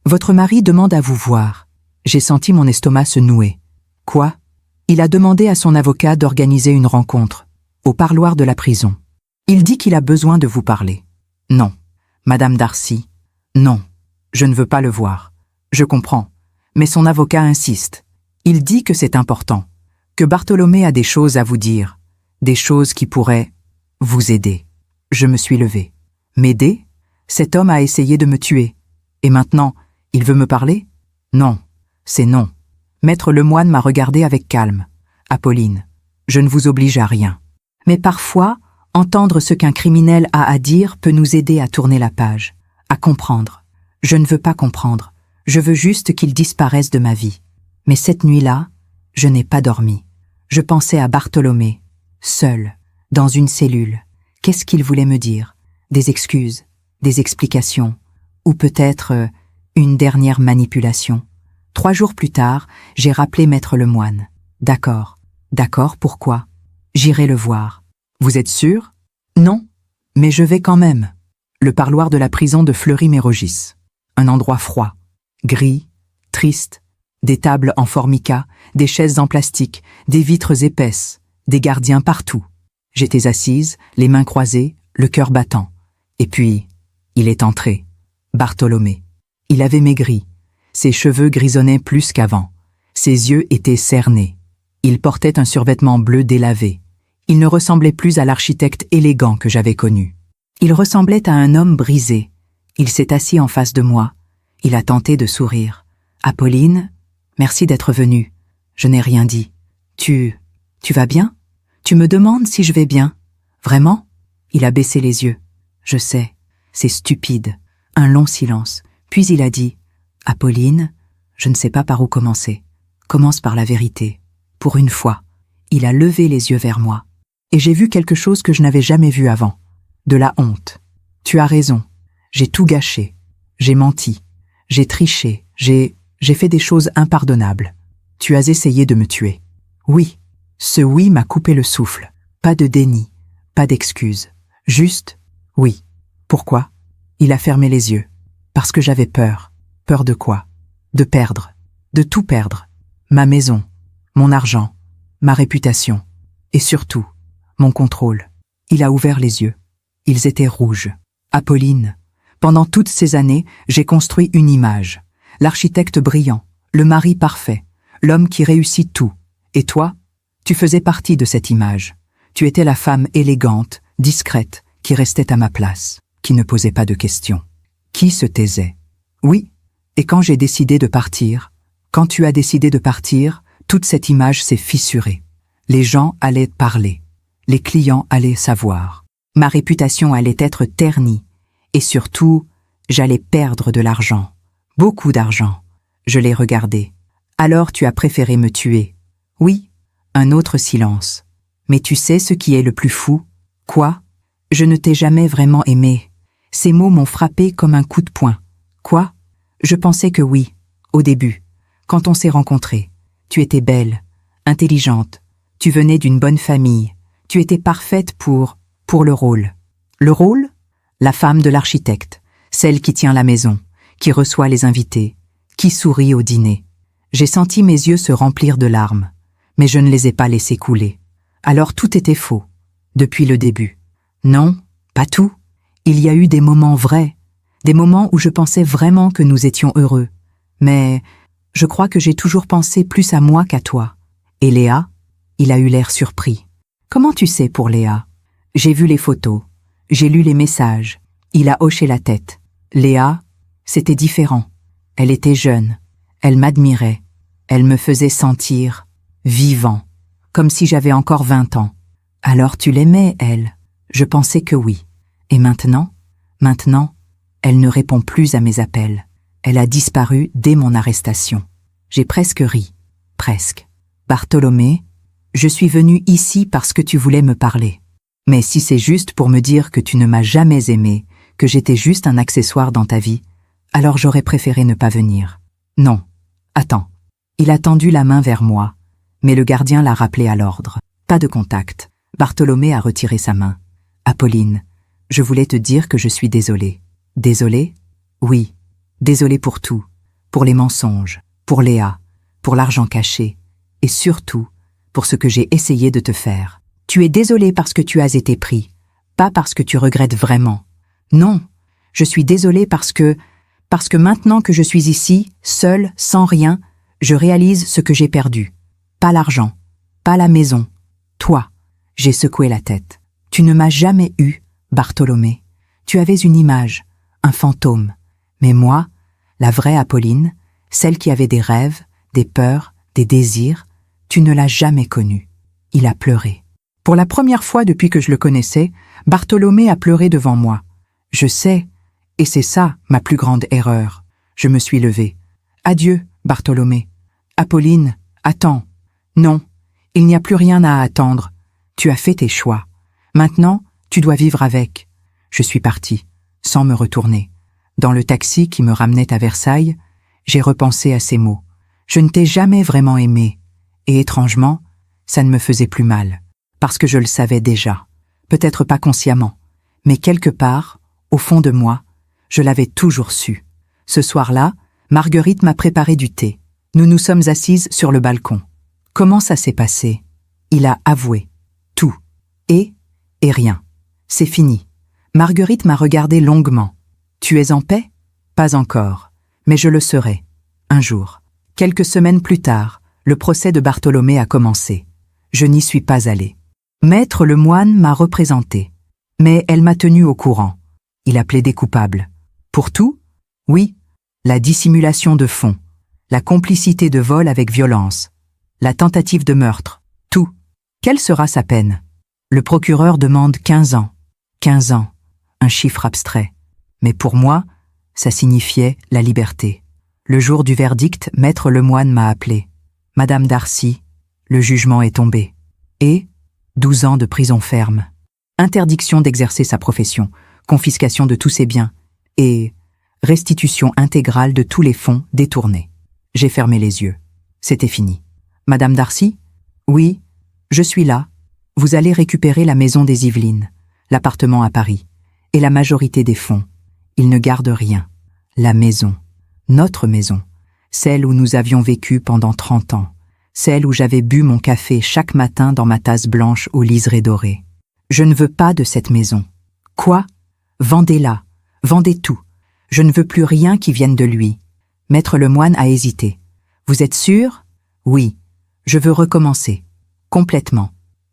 Votre mari demande à vous voir. J'ai senti mon estomac se nouer. Quoi? Il a demandé à son avocat d'organiser une rencontre, au parloir de la prison. Il dit qu'il a besoin de vous parler. Non. Madame Darcy, non. Je ne veux pas le voir. Je comprends. Mais son avocat insiste. Il dit que c'est important, que Bartholomé a des choses à vous dire, des choses qui pourraient vous aider. Je me suis levée. M'aider? Cet homme a essayé de me tuer. Et maintenant, il veut me parler? Non, c'est non. Maître Lemoine m'a regardé avec calme. Apolline, je ne vous oblige à rien. Mais parfois, entendre ce qu'un criminel a à dire peut nous aider à tourner la page, à comprendre. Je ne veux pas comprendre. Je veux juste qu'il disparaisse de ma vie. Mais cette nuit-là, je n'ai pas dormi. Je pensais à Bartholomé, seul, dans une cellule. Qu'est-ce qu'il voulait me dire? Des excuses, des explications, ou peut-être une dernière manipulation. 3 jours plus tard, j'ai rappelé Maître Lemoine. D'accord. D'accord, pourquoi? J'irai le voir. Vous êtes sûr? Non, mais je vais quand même. Le parloir de la prison de Fleury-Mérogis. Un endroit froid, gris, triste, des tables en formica, des chaises en plastique, des vitres épaisses, des gardiens partout. J'étais assise, les mains croisées, le cœur battant. Et puis, il est entré. Bartholomé. Il avait maigri. Ses cheveux grisonnaient plus qu'avant. Ses yeux étaient cernés. Il portait un survêtement bleu délavé. Il ne ressemblait plus à l'architecte élégant que j'avais connu. Il ressemblait à un homme brisé. Il s'est assis en face de moi. Il a tenté de sourire. « Apolline, merci d'être venue. Je n'ai rien dit. Tu vas bien? Tu me demandes si je vais bien? Vraiment? » Il a baissé les yeux. « Je sais, c'est stupide. » Un long silence. Puis il a dit « Apolline, je ne sais pas par où commencer. Commence par la vérité. Pour une fois. » Il a levé les yeux vers moi. Et j'ai vu quelque chose que je n'avais jamais vu avant. De la honte. Tu as raison. J'ai tout gâché. J'ai menti. J'ai triché. J'ai fait des choses impardonnables. Tu as essayé de me tuer. Oui. Ce oui m'a coupé le souffle. Pas de déni. Pas d'excuse. Juste oui. Pourquoi? Il a fermé les yeux. Parce que j'avais peur. Peur de quoi? De perdre. De tout perdre. Ma maison. Mon argent. Ma réputation. Et surtout, mon contrôle. Il a ouvert les yeux. Ils étaient rouges. Apolline. Pendant toutes ces années, j'ai construit une image. L'architecte brillant. Le mari parfait. L'homme qui réussit tout. Et toi? Tu faisais partie de cette image. Tu étais la femme élégante, discrète, qui restait à ma place, qui ne posait pas de questions, qui se taisait. Oui, et quand j'ai décidé de partir, quand tu as décidé de partir, toute cette image s'est fissurée. Les gens allaient parler, les clients allaient savoir. Ma réputation allait être ternie, et surtout, j'allais perdre de l'argent, beaucoup d'argent. Je l'ai regardé. Alors tu as préféré me tuer. Oui, un autre silence. Mais tu sais ce qui est le plus fou? Quoi? Je ne t'ai jamais vraiment aimé. Ces mots m'ont frappé comme un coup de poing. Quoi? Je pensais que oui, au début, quand on s'est rencontrés. Tu étais belle, intelligente, tu venais d'une bonne famille, tu étais parfaite pour le rôle. Le rôle? La femme de l'architecte, celle qui tient la maison, qui reçoit les invités, qui sourit au dîner. J'ai senti mes yeux se remplir de larmes, mais je ne les ai pas laissés couler. Alors tout était faux, depuis le début. Non, pas tout. Il y a eu des moments vrais, des moments où je pensais vraiment que nous étions heureux. Mais je crois que j'ai toujours pensé plus à moi qu'à toi. Et Léa? Il a eu l'air surpris. Comment tu sais pour Léa? J'ai vu les photos, j'ai lu les messages. Il a hoché la tête. Léa, c'était différent. Elle était jeune, elle m'admirait, elle me faisait sentir vivant, comme si j'avais encore 20 ans. Alors tu l'aimais, elle? Je pensais que oui. Et maintenant, elle ne répond plus à mes appels. Elle a disparu dès mon arrestation. J'ai presque ri. Presque. Bartholomé, je suis venu ici parce que tu voulais me parler. Mais si c'est juste pour me dire que tu ne m'as jamais aimé, que j'étais juste un accessoire dans ta vie, alors j'aurais préféré ne pas venir. Non. Attends. Il a tendu la main vers moi, mais le gardien l'a rappelé à l'ordre. Pas de contact. Bartholomé a retiré sa main. Apolline, je voulais te dire que je suis désolé. Désolé? Oui. Désolé pour tout. Pour les mensonges, pour Léa, pour l'argent caché, et surtout, pour ce que j'ai essayé de te faire. Tu es désolé parce que tu as été pris, pas parce que tu regrettes vraiment. Non, je suis désolé parce que maintenant que je suis ici, seule, sans rien, je réalise ce que j'ai perdu. Pas l'argent, pas la maison. Toi. J'ai secoué la tête. Tu ne m'as jamais eu, Bartholomé. Tu avais une image, un fantôme. Mais moi, la vraie Apolline, celle qui avait des rêves, des peurs, des désirs, tu ne l'as jamais connue. Il a pleuré. Pour la première fois depuis que je le connaissais, Bartholomé a pleuré devant moi. Je sais, et c'est ça ma plus grande erreur. Je me suis levée. Adieu, Bartholomé. Apolline, attends. Non, il n'y a plus rien à attendre. Tu as fait tes choix. Maintenant, tu dois vivre avec. Je suis partie, sans me retourner. Dans le taxi qui me ramenait à Versailles, j'ai repensé à ces mots. Je ne t'ai jamais vraiment aimé. Et étrangement, ça ne me faisait plus mal. Parce que je le savais déjà. Peut-être pas consciemment. Mais quelque part, au fond de moi, je l'avais toujours su. Ce soir-là, Marguerite m'a préparé du thé. Nous nous sommes assises sur le balcon. Comment ça s'est passé? Il a avoué. Tout. Et rien. C'est fini. Marguerite m'a regardé longuement. Tu es en paix? Pas encore. Mais je le serai. Un jour. Quelques semaines plus tard, le procès de Bartholomé a commencé. Je n'y suis pas allée. Maître Lemoine m'a représenté. Mais elle m'a tenue au courant. Il a plaidé coupable. Pour tout? Oui. La dissimulation de fonds. La complicité de vol avec violence. La tentative de meurtre. Tout. Quelle sera sa peine? Le procureur demande 15 ans. 15 ans. Un chiffre abstrait. Mais pour moi, ça signifiait la liberté. Le jour du verdict, Maître Lemoine m'a appelé. Madame Darcy, le jugement est tombé. Et 12 ans de prison ferme. Interdiction d'exercer sa profession, confiscation de tous ses biens et restitution intégrale de tous les fonds détournés. J'ai fermé les yeux. C'était fini. Madame Darcy? Oui, je suis là. Vous allez récupérer la maison des Yvelines, l'appartement à Paris, et la majorité des fonds. Ils ne gardent rien. La maison. Notre maison. Celle où nous avions vécu pendant 30 ans. Celle où j'avais bu mon café chaque matin dans ma tasse blanche aux liserés dorés. Je ne veux pas de cette maison. Quoi? Vendez-la. Vendez tout. Je ne veux plus rien qui vienne de lui. Maître Lemoine a hésité. Vous êtes sûr? Oui. Je veux recommencer. Complètement.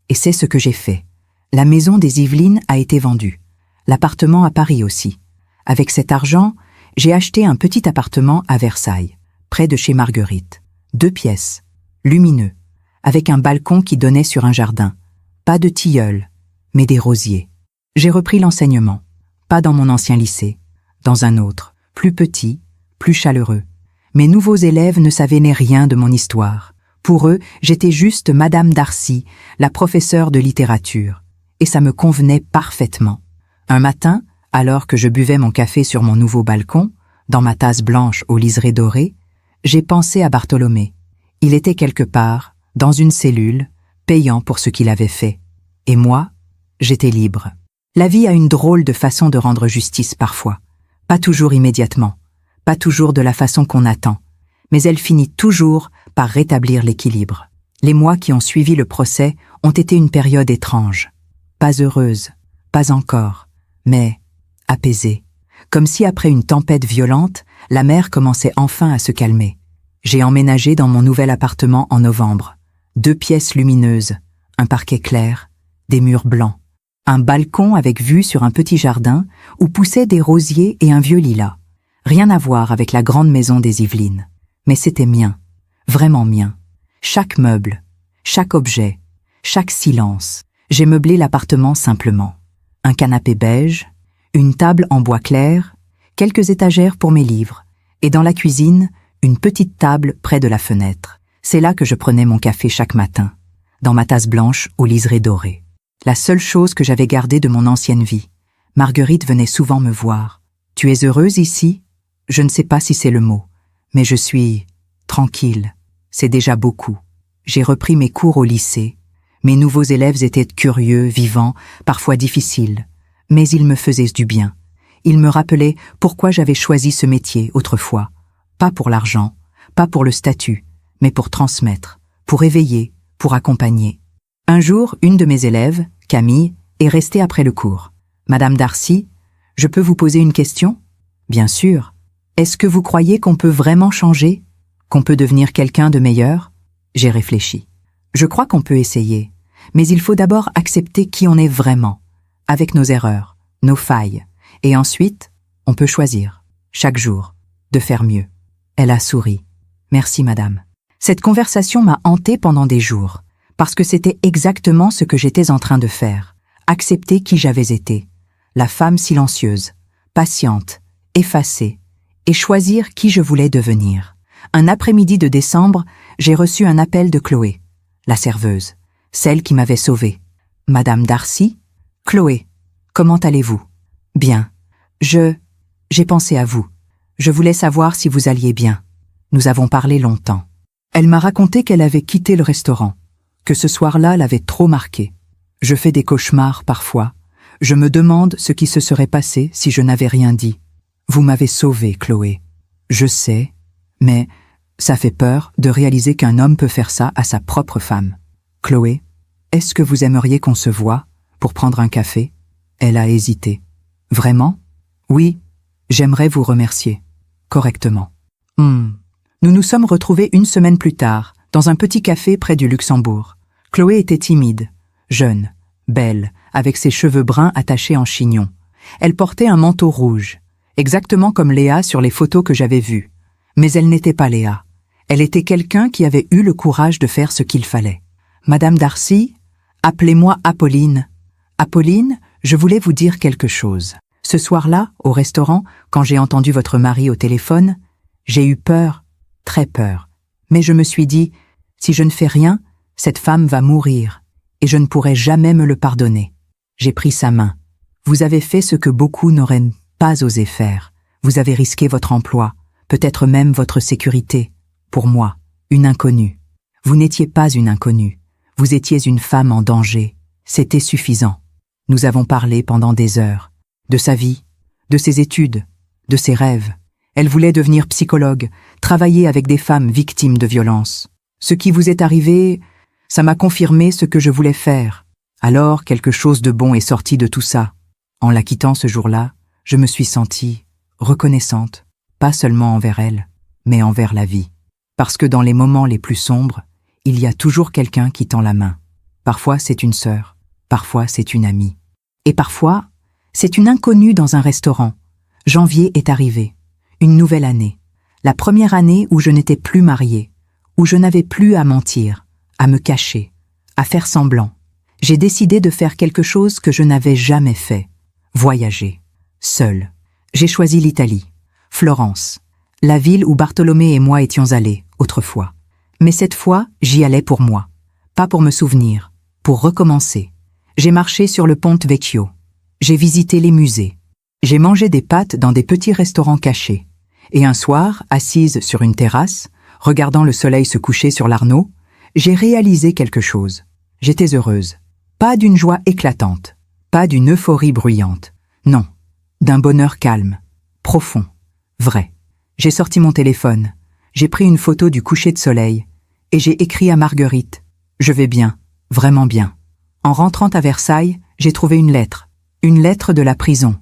Et c'est ce que j'ai fait. La maison des Yvelines a été vendue. L'appartement à Paris aussi. Avec cet argent, j'ai acheté un petit appartement à Versailles, près de chez Marguerite. 2 pièces. Lumineux, avec un balcon qui donnait sur un jardin. Pas de tilleul, mais des rosiers. J'ai repris l'enseignement, pas dans mon ancien lycée, dans un autre, plus petit, plus chaleureux. Mes nouveaux élèves ne savaient ni rien de mon histoire. Pour eux, j'étais juste Madame Darcy, la professeure de littérature, et ça me convenait parfaitement. Un matin, alors que je buvais mon café sur mon nouveau balcon, dans ma tasse blanche aux liserés dorés, j'ai pensé à Bartholomé. Il était quelque part, dans une cellule, payant pour ce qu'il avait fait. Et moi, j'étais libre. La vie a une drôle de façon de rendre justice parfois. Pas toujours immédiatement, pas toujours de la façon qu'on attend, mais elle finit toujours par rétablir l'équilibre. Les mois qui ont suivi le procès ont été une période étrange. Pas heureuse, pas encore, mais apaisée. Comme si après une tempête violente, la mer commençait enfin à se calmer. J'ai emménagé dans mon nouvel appartement en novembre. 2 pièces lumineuses, un parquet clair, des murs blancs, un balcon avec vue sur un petit jardin où poussaient des rosiers et un vieux lilas, Rien à voir avec la grande maison des Yvelines. Mais c'était mien, vraiment mien. Chaque meuble, chaque objet, chaque silence. J'ai meublé l'appartement simplement. Un canapé beige, une table en bois clair, quelques étagères pour mes livres, et dans la cuisine, une petite table près de la fenêtre. C'est là que je prenais mon café chaque matin, dans ma tasse blanche aux liserés dorés. La seule chose que j'avais gardée de mon ancienne vie. Marguerite venait souvent me voir. « Tu es heureuse ici ?» Je ne sais pas si c'est le mot, mais je suis tranquille. C'est déjà beaucoup. J'ai repris mes cours au lycée. Mes nouveaux élèves étaient curieux, vivants, parfois difficiles. Mais ils me faisaient du bien. Ils me rappelaient pourquoi j'avais choisi ce métier autrefois. Pas pour l'argent, pas pour le statut, mais pour transmettre, pour éveiller, pour accompagner. Un jour, une de mes élèves, Camille, est restée après le cours. « Madame Darcy, je peux vous poser une question ?»« Bien sûr. Est-ce que vous croyez qu'on peut vraiment changer? Qu'on peut devenir quelqu'un de meilleur ?» J'ai réfléchi. Je crois qu'on peut essayer, mais il faut d'abord accepter qui on est vraiment, avec nos erreurs, nos failles, et ensuite, on peut choisir, chaque jour, de faire mieux. Elle a souri. « Merci, madame. » Cette conversation m'a hantée pendant des jours, parce que c'était exactement ce que j'étais en train de faire, accepter qui j'avais été, la femme silencieuse, patiente, effacée, et choisir qui je voulais devenir. Un après-midi de décembre, j'ai reçu un appel de Chloé, la serveuse, celle qui m'avait sauvée. « Madame Darcy ? Chloé, comment allez-vous ? » « Bien. J'ai pensé à vous. Je voulais savoir si vous alliez bien. Nous avons parlé longtemps. » Elle m'a raconté qu'elle avait quitté le restaurant, que ce soir-là l'avait trop marquée. Je fais des cauchemars parfois. Je me demande ce qui se serait passé si je n'avais rien dit. Vous m'avez sauvée, Chloé. Je sais, mais ça fait peur de réaliser qu'un homme peut faire ça à sa propre femme. Chloé, est-ce que vous aimeriez qu'on se voie pour prendre un café ? Elle a hésité. Vraiment ? Oui, j'aimerais vous remercier. Correctement. Nous nous sommes retrouvés une semaine plus tard, dans un petit café près du Luxembourg. Chloé était timide, jeune, belle, avec ses cheveux bruns attachés en chignon. Elle portait un manteau rouge, exactement comme Léa sur les photos que j'avais vues. Mais elle n'était pas Léa. Elle était quelqu'un qui avait eu le courage de faire ce qu'il fallait. « Madame Darcy, appelez-moi Apolline. Apolline, je voulais vous dire quelque chose. Ce soir-là, au restaurant, quand j'ai entendu votre mari au téléphone, j'ai eu peur, très peur. Mais je me suis dit, si je ne fais rien, cette femme va mourir, et je ne pourrai jamais me le pardonner. J'ai pris sa main. Vous avez fait ce que beaucoup n'auraient pas osé faire. Vous avez risqué votre emploi, peut-être même votre sécurité. Pour moi, une inconnue. Vous n'étiez pas une inconnue. Vous étiez une femme en danger. C'était suffisant. Nous avons parlé pendant des heures. De sa vie, de ses études, de ses rêves. Elle voulait devenir psychologue, travailler avec des femmes victimes de violences. Ce qui vous est arrivé, ça m'a confirmé ce que je voulais faire. Alors, quelque chose de bon est sorti de tout ça. En la quittant ce jour-là, je me suis sentie reconnaissante, pas seulement envers elle, mais envers la vie. Parce que dans les moments les plus sombres, il y a toujours quelqu'un qui tend la main. Parfois c'est une sœur, parfois c'est une amie. Et parfois, c'est une inconnue dans un restaurant. Janvier est arrivé. Une nouvelle année. La première année où je n'étais plus mariée, où je n'avais plus à mentir, à me cacher, à faire semblant. J'ai décidé de faire quelque chose que je n'avais jamais fait. Voyager. Seule. J'ai choisi l'Italie. Florence. La ville où Bartholomé et moi étions allés, autrefois. Mais cette fois, j'y allais pour moi. Pas pour me souvenir, pour recommencer. J'ai marché sur le Ponte Vecchio. J'ai visité les musées. J'ai mangé des pâtes dans des petits restaurants cachés. Et un soir, assise sur une terrasse, regardant le soleil se coucher sur l'Arno, j'ai réalisé quelque chose. J'étais heureuse. Pas d'une joie éclatante, pas d'une euphorie bruyante. Non, d'un bonheur calme, profond, vrai. J'ai sorti mon téléphone, j'ai pris une photo du coucher de soleil et j'ai écrit à Marguerite. Je vais bien, vraiment bien. En rentrant à Versailles, j'ai trouvé une lettre de la prison,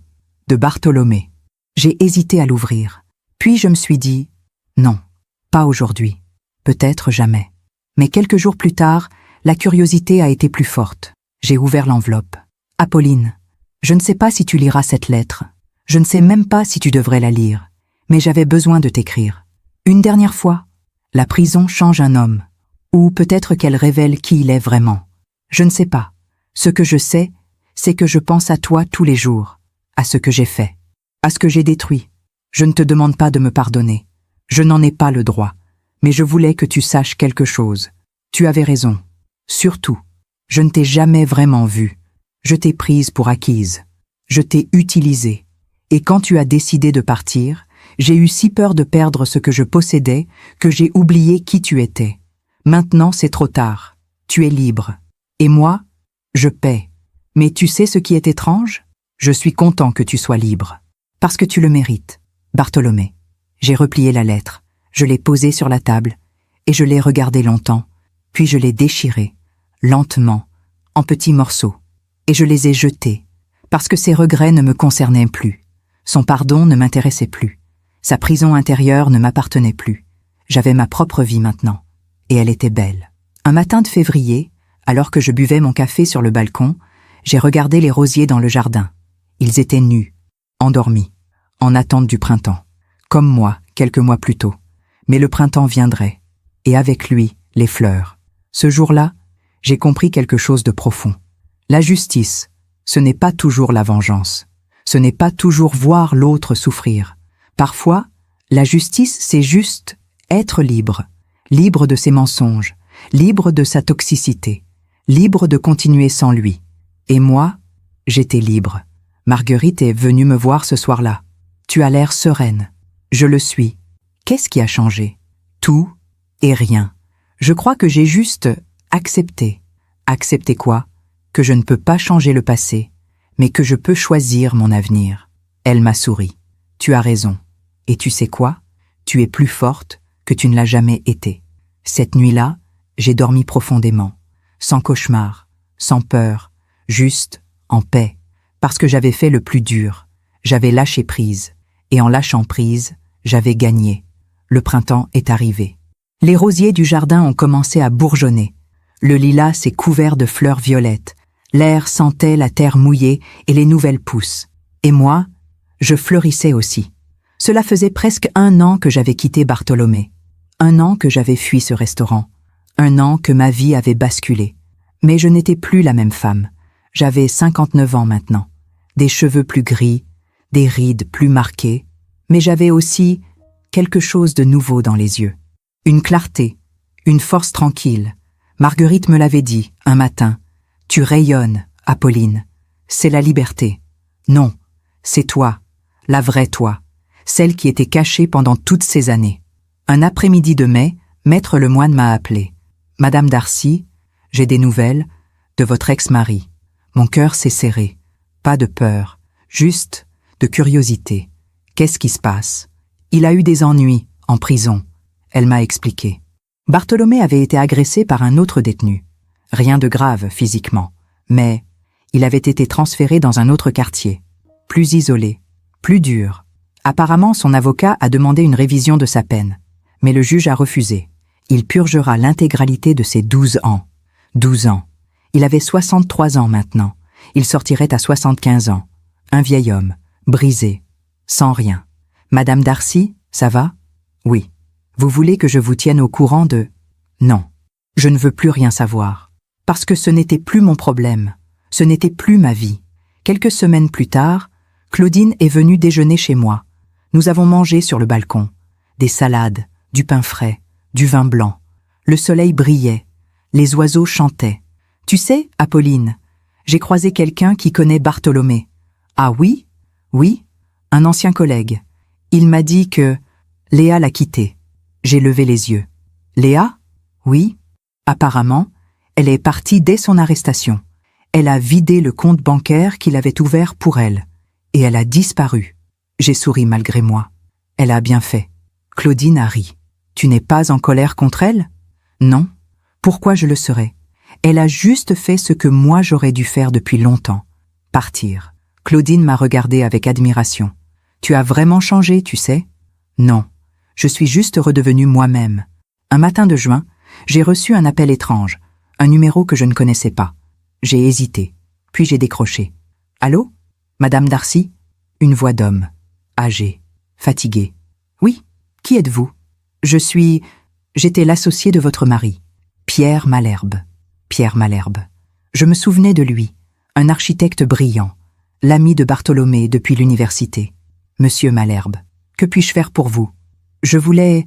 de Bartholomé. J'ai hésité à l'ouvrir. Puis je me suis dit, non, pas aujourd'hui, peut-être jamais. Mais quelques jours plus tard, la curiosité a été plus forte. J'ai ouvert l'enveloppe. Apolline, je ne sais pas si tu liras cette lettre. Je ne sais même pas si tu devrais la lire. Mais j'avais besoin de t'écrire. Une dernière fois, la prison change un homme. Ou peut-être qu'elle révèle qui il est vraiment. Je ne sais pas. Ce que je sais, c'est que je pense à toi tous les jours, à ce que j'ai fait, à ce que j'ai détruit. Je ne te demande pas de me pardonner. Je n'en ai pas le droit. Mais je voulais que tu saches quelque chose. Tu avais raison. Surtout, je ne t'ai jamais vraiment vue. Je t'ai prise pour acquise. Je t'ai utilisée. Et quand tu as décidé de partir, j'ai eu si peur de perdre ce que je possédais que j'ai oublié qui tu étais. Maintenant, c'est trop tard. Tu es libre. Et moi, je paie. Mais tu sais ce qui est étrange? Je suis content que tu sois libre. Parce que tu le mérites. Bartholomé. J'ai replié la lettre. Je l'ai posée sur la table et je l'ai regardée longtemps. Puis je l'ai déchirée, lentement, en petits morceaux. Et je les ai jetés, parce que ses regrets ne me concernaient plus. Son pardon ne m'intéressait plus. Sa prison intérieure ne m'appartenait plus. J'avais ma propre vie maintenant. Et elle était belle. Un matin de février, alors que je buvais mon café sur le balcon, j'ai regardé les rosiers dans le jardin. Ils étaient nus, endormis, en attente du printemps. Comme moi, quelques mois plus tôt. Mais le printemps viendrait. Et avec lui, les fleurs. Ce jour-là, j'ai compris quelque chose de profond. La justice, ce n'est pas toujours la vengeance. Ce n'est pas toujours voir l'autre souffrir. Parfois, la justice, c'est juste être libre. Libre de ses mensonges, libre de sa toxicité, libre de continuer sans lui. Et moi, j'étais libre. Marguerite est venue me voir ce soir-là. Tu as l'air sereine. Je le suis. Qu'est-ce qui a changé? Tout et rien. Je crois que j'ai juste accepté. Accepter quoi? Que je ne peux pas changer le passé, mais que je peux choisir mon avenir. Elle m'a souri. Tu as raison. Et tu sais quoi? Tu es plus forte que tu ne l'as jamais été. Cette nuit-là, j'ai dormi profondément, sans cauchemar, sans peur, juste en paix, parce que j'avais fait le plus dur. J'avais lâché prise. Et en lâchant prise, j'avais gagné. Le printemps est arrivé. Les rosiers du jardin ont commencé à bourgeonner. Le lilas s'est couvert de fleurs violettes. L'air sentait la terre mouillée et les nouvelles pousses. Et moi, je fleurissais aussi. Cela faisait presque 1 an que j'avais quitté Bartholomé. 1 an que j'avais fui ce restaurant. 1 an que ma vie avait basculé. Mais je n'étais plus la même femme. J'avais 59 ans maintenant. Des cheveux plus gris, des rides plus marquées. Mais j'avais aussi quelque chose de nouveau dans les yeux. Une clarté, une force tranquille. Marguerite me l'avait dit un matin. Tu rayonnes, Apolline. C'est la liberté. Non, c'est toi, la vraie toi, celle qui était cachée pendant toutes ces années. Un après-midi de mai, Maître Lemoine m'a appelé. Madame Darcy, j'ai des nouvelles de votre ex-mari. Mon cœur s'est serré. Pas de peur, juste de curiosité. Qu'est-ce qui se passe? Il a eu des ennuis en prison. Elle m'a expliqué. Bartholomé avait été agressé par un autre détenu. Rien de grave physiquement, mais il avait été transféré dans un autre quartier, plus isolé, plus dur. Apparemment, son avocat a demandé une révision de sa peine, mais le juge a refusé. Il purgera l'intégralité de ses 12 ans. 12 ans. Il avait 63 ans maintenant. Il sortirait à 75 ans. Un vieil homme, brisé, sans rien. Madame Darcy, ça va? Oui. Vous voulez que je vous tienne au courant de... Non, je ne veux plus rien savoir. Parce que ce n'était plus mon problème. Ce n'était plus ma vie. Quelques semaines plus tard, Claudine est venue déjeuner chez moi. Nous avons mangé sur le balcon. Des salades, du pain frais, du vin blanc. Le soleil brillait. Les oiseaux chantaient. Tu sais, Apolline, j'ai croisé quelqu'un qui connaît Bartholomé. Ah oui? Oui, un ancien collègue. Il m'a dit que Léa l'a quitté. J'ai levé les yeux. Léa? Oui. Apparemment, elle est partie dès son arrestation. Elle a vidé le compte bancaire qu'il avait ouvert pour elle. Et elle a disparu. J'ai souri malgré moi. Elle a bien fait. Claudine a ri. Tu n'es pas en colère contre elle? Non. Pourquoi je le serais? Elle a juste fait ce que moi j'aurais dû faire depuis longtemps. Partir. Claudine m'a regardé avec admiration. Tu as vraiment changé, tu sais? Non. Je suis juste redevenue moi-même. Un matin de juin, j'ai reçu un appel étrange, un numéro que je ne connaissais pas. J'ai hésité, puis j'ai décroché. Allô? Madame Darcy? Une voix d'homme, âgée, fatiguée. Oui, qui êtes-vous? J'étais l'associé de votre mari, Pierre Malherbe. Pierre Malherbe. Je me souvenais de lui, un architecte brillant, l'ami de Bartholomé depuis l'université. Monsieur Malherbe, que puis-je faire pour vous? Je voulais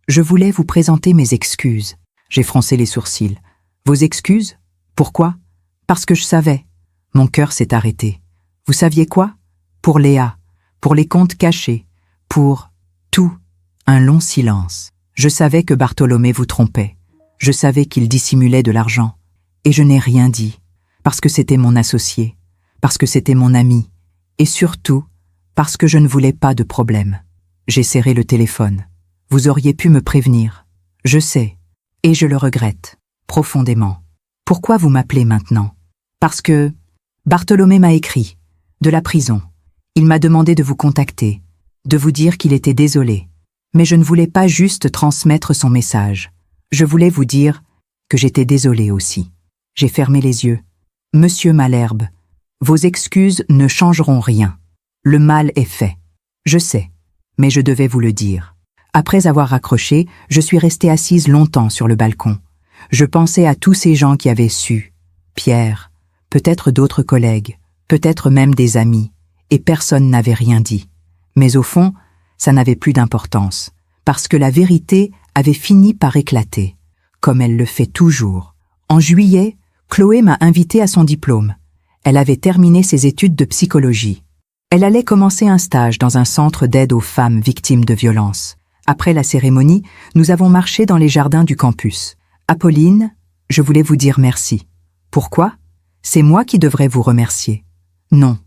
vous présenter mes excuses. J'ai froncé les sourcils. Vos excuses? Pourquoi? Parce que je savais. Mon cœur s'est arrêté. Vous saviez quoi? Pour Léa, pour les comptes cachés, pour tout. Un long silence. Je savais que Bartholomé vous trompait. Je savais qu'il dissimulait de l'argent. Et je n'ai rien dit, parce que c'était mon associé, parce que c'était mon ami, et surtout, parce que je ne voulais pas de problème. J'ai serré le téléphone. Vous auriez pu me prévenir. Je sais, et je le regrette, profondément. Pourquoi vous m'appelez maintenant? Parce que Bartholomé m'a écrit, de la prison. Il m'a demandé de vous contacter, de vous dire qu'il était désolé. Mais je ne voulais pas juste transmettre son message. Je voulais vous dire que j'étais désolé aussi. J'ai fermé les yeux. Monsieur Malherbe, vos excuses ne changeront rien. Le mal est fait. Je sais, mais je devais vous le dire. Après avoir raccroché, je suis restée assise longtemps sur le balcon. Je pensais à tous ces gens qui avaient su. Pierre, peut-être d'autres collègues, peut-être même des amis, et personne n'avait rien dit. Mais au fond, ça n'avait plus d'importance, parce que la vérité avait fini par éclater, comme elle le fait toujours. En juillet, Chloé m'a invitée à son diplôme. Elle avait terminé ses études de psychologie. Elle allait commencer un stage dans un centre d'aide aux femmes victimes de violences. Après la cérémonie, nous avons marché dans les jardins du campus. Apolline, je voulais vous dire merci. Pourquoi? C'est moi qui devrais vous remercier. Non,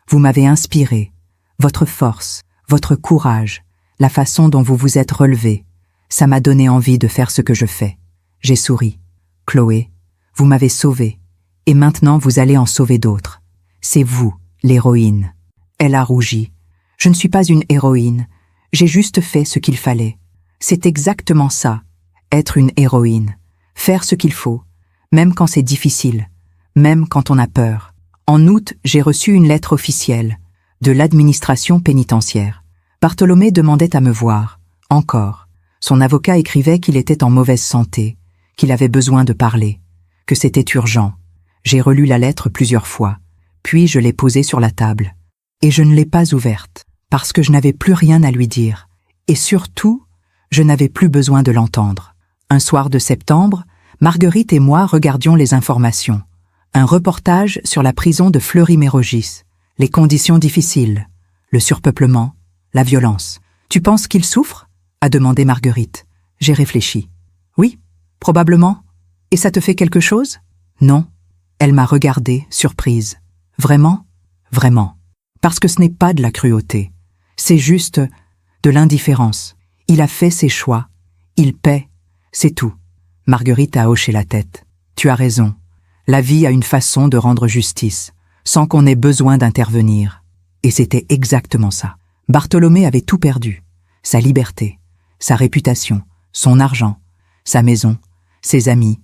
vous m'avez inspiré. Votre force, votre courage, la façon dont vous vous êtes relevée, ça m'a donné envie de faire ce que je fais. J'ai souri. Chloé, vous m'avez sauvée, et maintenant vous allez en sauver d'autres. C'est vous, l'héroïne. Elle a rougi. Je ne suis pas une héroïne, j'ai juste fait ce qu'il fallait. C'est exactement ça, être une héroïne. Faire ce qu'il faut, même quand c'est difficile, même quand on a peur. En août, j'ai reçu une lettre officielle de l'administration pénitentiaire. Bartholomé demandait à me voir, encore. Son avocat écrivait qu'il était en mauvaise santé, qu'il avait besoin de parler, que c'était urgent. J'ai relu la lettre plusieurs fois, puis je l'ai posée sur la table. Et je ne l'ai pas ouverte, parce que je n'avais plus rien à lui dire. Et surtout, je n'avais plus besoin de l'entendre. Un soir de septembre, Marguerite et moi regardions les informations. Un reportage sur la prison de Fleury-Mérogis. Les conditions difficiles, le surpeuplement, la violence. « Tu penses qu'il souffre ?» a demandé Marguerite. J'ai réfléchi. « Oui, probablement. Et ça te fait quelque chose ?» Non. Elle m'a regardée, surprise. « Vraiment ? Vraiment. Parce que ce n'est pas de la cruauté. C'est juste de l'indifférence. Il a fait ses choix. Il paie. C'est tout. » Marguerite a hoché la tête. « Tu as raison. La vie a une façon de rendre justice, sans qu'on ait besoin d'intervenir. » Et c'était exactement ça. Bartholomé avait tout perdu. Sa liberté, sa réputation, son argent, sa maison, ses amis,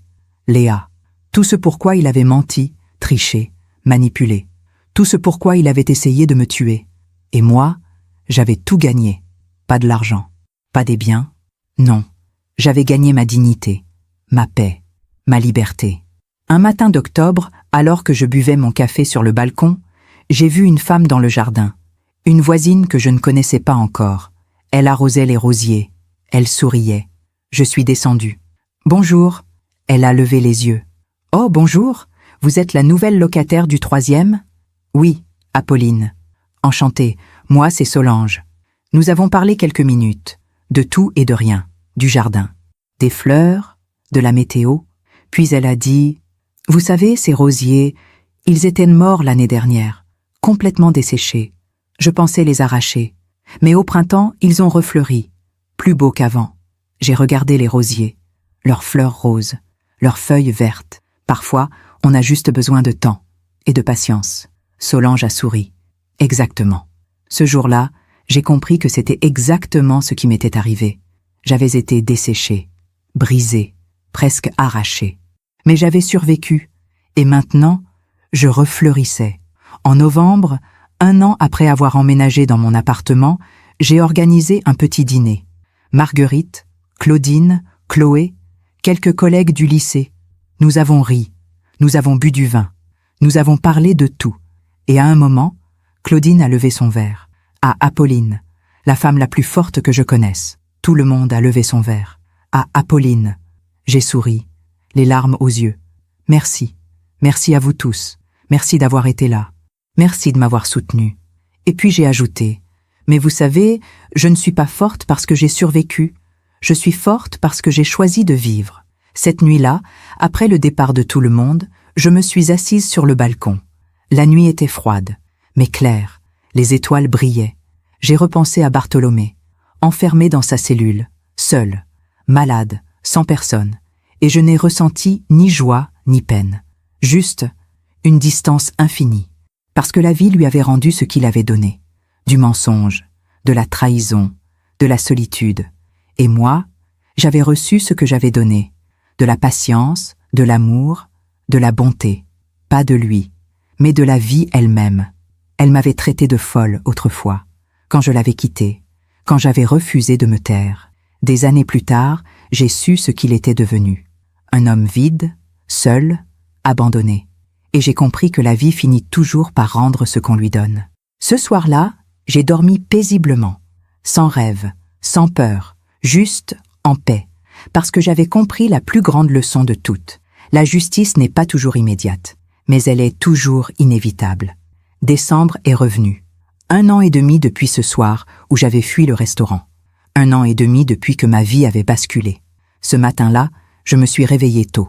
Léa. Tout ce pourquoi il avait menti, triché, manipulé. Tout ce pourquoi il avait essayé de me tuer. Et moi, j'avais tout gagné. Pas de l'argent, pas des biens. Non, j'avais gagné ma dignité, ma paix, ma liberté. Un matin d'octobre, alors que je buvais mon café sur le balcon, j'ai vu une femme dans le jardin. Une voisine que je ne connaissais pas encore. Elle arrosait les rosiers. Elle souriait. Je suis descendue. « Bonjour !» Elle a levé les yeux. « Oh, bonjour! Vous êtes la nouvelle locataire du 3e ?» « Oui, Apolline. Enchantée, moi c'est Solange. » Nous avons parlé quelques minutes, de tout et de rien, du jardin, des fleurs, de la météo. Puis elle a dit « Vous savez, ces rosiers, ils étaient morts l'année dernière, complètement desséchés. Je pensais les arracher. Mais au printemps, ils ont refleuri, plus beaux qu'avant. J'ai regardé les rosiers, leurs fleurs roses, leurs feuilles vertes. Parfois, on a juste besoin de temps et de patience. » Solange a souri. « Exactement. Ce jour-là, j'ai compris que c'était exactement ce qui m'était arrivé. J'avais été desséchée, brisée, presque arrachée. Mais j'avais survécu, et maintenant, je refleurissais. En novembre, 1 an après avoir emménagé dans mon appartement, J'ai organisé un petit dîner. Marguerite, Claudine, Chloé, quelques collègues du lycée. Nous avons ri, nous avons bu du vin, nous avons parlé de tout. Et à un moment, Claudine a levé son verre. À Apolline, la femme la plus forte que je connaisse. Tout le monde a levé son verre. À Apolline. J'ai souri, les larmes aux yeux. Merci. Merci à vous tous. Merci d'avoir été là. Merci de m'avoir soutenue. Et puis j'ai ajouté, mais vous savez, je ne suis pas forte parce que j'ai survécu. Je suis forte parce que j'ai choisi de vivre. Cette nuit-là, après le départ de tout le monde, je me suis assise sur le balcon. La nuit était froide, mais claire. Les étoiles brillaient. J'ai repensé à Bartholomé, enfermé dans sa cellule, seul, malade, sans personne, et je n'ai ressenti ni joie ni peine. Juste une distance infinie, parce que la vie lui avait rendu ce qu'il avait donné, du mensonge, de la trahison, de la solitude. Et moi, j'avais reçu ce que j'avais donné, de la patience, de l'amour, de la bonté, pas de lui, mais de la vie elle-même. Elle m'avait traité de folle autrefois, quand je l'avais quitté, quand j'avais refusé de me taire. Des années plus tard, j'ai su ce qu'il était devenu. Un homme vide, seul, abandonné. Et j'ai compris que la vie finit toujours par rendre ce qu'on lui donne. Ce soir-là, j'ai dormi paisiblement, sans rêve, sans peur, juste en paix, parce que j'avais compris la plus grande leçon de toutes. La justice n'est pas toujours immédiate, mais elle est toujours inévitable. Décembre est revenu. 1 an et demi depuis ce soir où j'avais fui le restaurant. 1 an et demi depuis que ma vie avait basculé. Ce matin-là, je me suis réveillée tôt.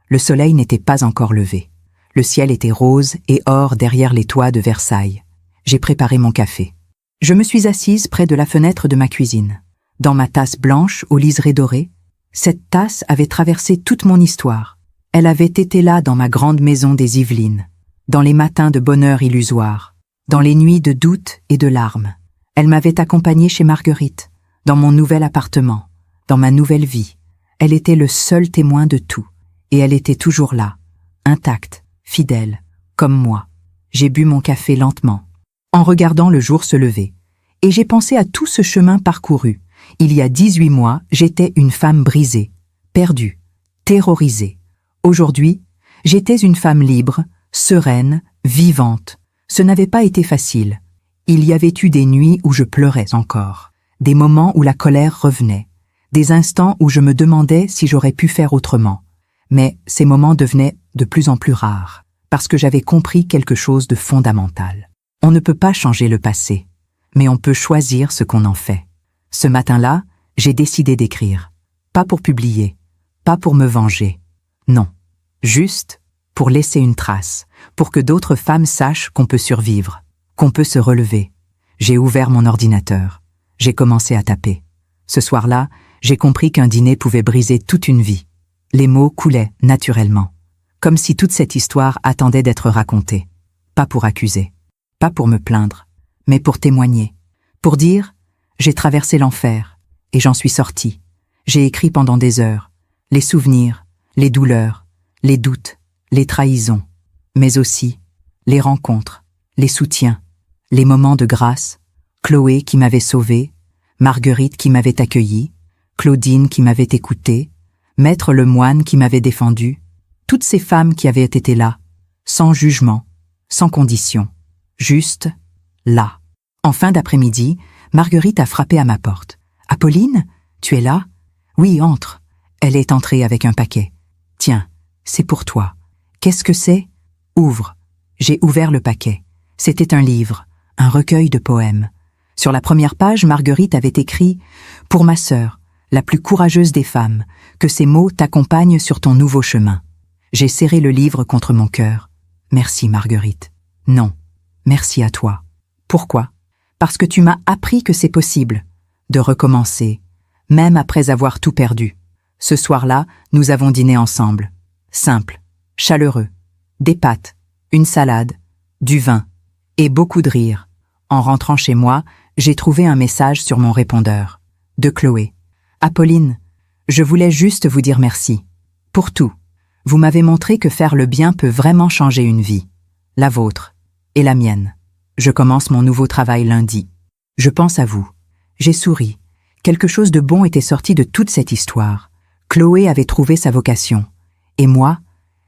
Le soleil n'était pas encore levé. Le ciel était rose et or derrière les toits de Versailles. J'ai préparé mon café. Je me suis assise près de la fenêtre de ma cuisine. Dans ma tasse blanche aux liserés dorés, cette tasse avait traversé toute mon histoire. Elle avait été là dans ma grande maison des Yvelines, dans les matins de bonheur illusoire, dans les nuits de doute et de larmes. Elle m'avait accompagnée chez Marguerite, dans mon nouvel appartement, dans ma nouvelle vie. Elle était le seul témoin de tout, et elle était toujours là, intacte, fidèle, comme moi. J'ai bu mon café lentement, en regardant le jour se lever, et j'ai pensé à tout ce chemin parcouru. Il y a 18 mois, j'étais une femme brisée, perdue, terrorisée. Aujourd'hui, j'étais une femme libre, sereine, vivante. Ce n'avait pas été facile. Il y avait eu des nuits où je pleurais encore, des moments où la colère revenait, des instants où je me demandais si j'aurais pu faire autrement. Mais ces moments devenaient de plus en plus rares, parce que j'avais compris quelque chose de fondamental. On ne peut pas changer le passé, mais on peut choisir ce qu'on en fait. Ce matin-là, j'ai décidé d'écrire. Pas pour publier, pas pour me venger. Non, juste pour laisser une trace, pour que d'autres femmes sachent qu'on peut survivre, qu'on peut se relever. J'ai ouvert mon ordinateur. J'ai commencé à taper. Ce soir-là, j'ai compris qu'un dîner pouvait briser toute une vie. Les mots coulaient naturellement, comme si toute cette histoire attendait d'être racontée. Pas pour accuser, pas pour me plaindre, mais pour témoigner, pour dire « j'ai traversé l'enfer et j'en suis sortie ». J'ai écrit pendant des heures, les souvenirs, les douleurs, les doutes, les trahisons, mais aussi les rencontres, les soutiens, les moments de grâce, Chloé qui m'avait sauvée, Marguerite qui m'avait accueillie, Claudine qui m'avait écoutée, Maître Lemoine qui m'avait défendue, toutes ces femmes qui avaient été là, sans jugement, sans condition, juste là. En fin d'après-midi, Marguerite a frappé à ma porte. « Apolline, tu es là ? » ?»« Oui, entre. » Elle est entrée avec un paquet. « Tiens, c'est pour toi. »« Qu'est-ce que c'est ? » ?»« Ouvre. » J'ai ouvert le paquet. C'était un livre, un recueil de poèmes. Sur la première page, Marguerite avait écrit « Pour ma sœur, la plus courageuse des femmes, que ces mots t'accompagnent sur ton nouveau chemin. » J'ai serré le livre contre mon cœur. « Merci, Marguerite. »« Non, merci à toi. » « Pourquoi ? Parce que tu m'as appris que c'est possible, de recommencer, même après avoir tout perdu. Ce soir-là, nous avons dîné ensemble. Simple, chaleureux, des pâtes, une salade, du vin et beaucoup de rire. En rentrant chez moi, j'ai trouvé un message sur mon répondeur, de Chloé. « Apolline, je voulais juste vous dire merci. Pour tout. Vous m'avez montré que faire le bien peut vraiment changer une vie. La vôtre et la mienne. Je commence mon nouveau travail lundi. Je pense à vous. J'ai souri. Quelque chose de bon était sorti de toute cette histoire. Chloé avait trouvé sa vocation. Et moi,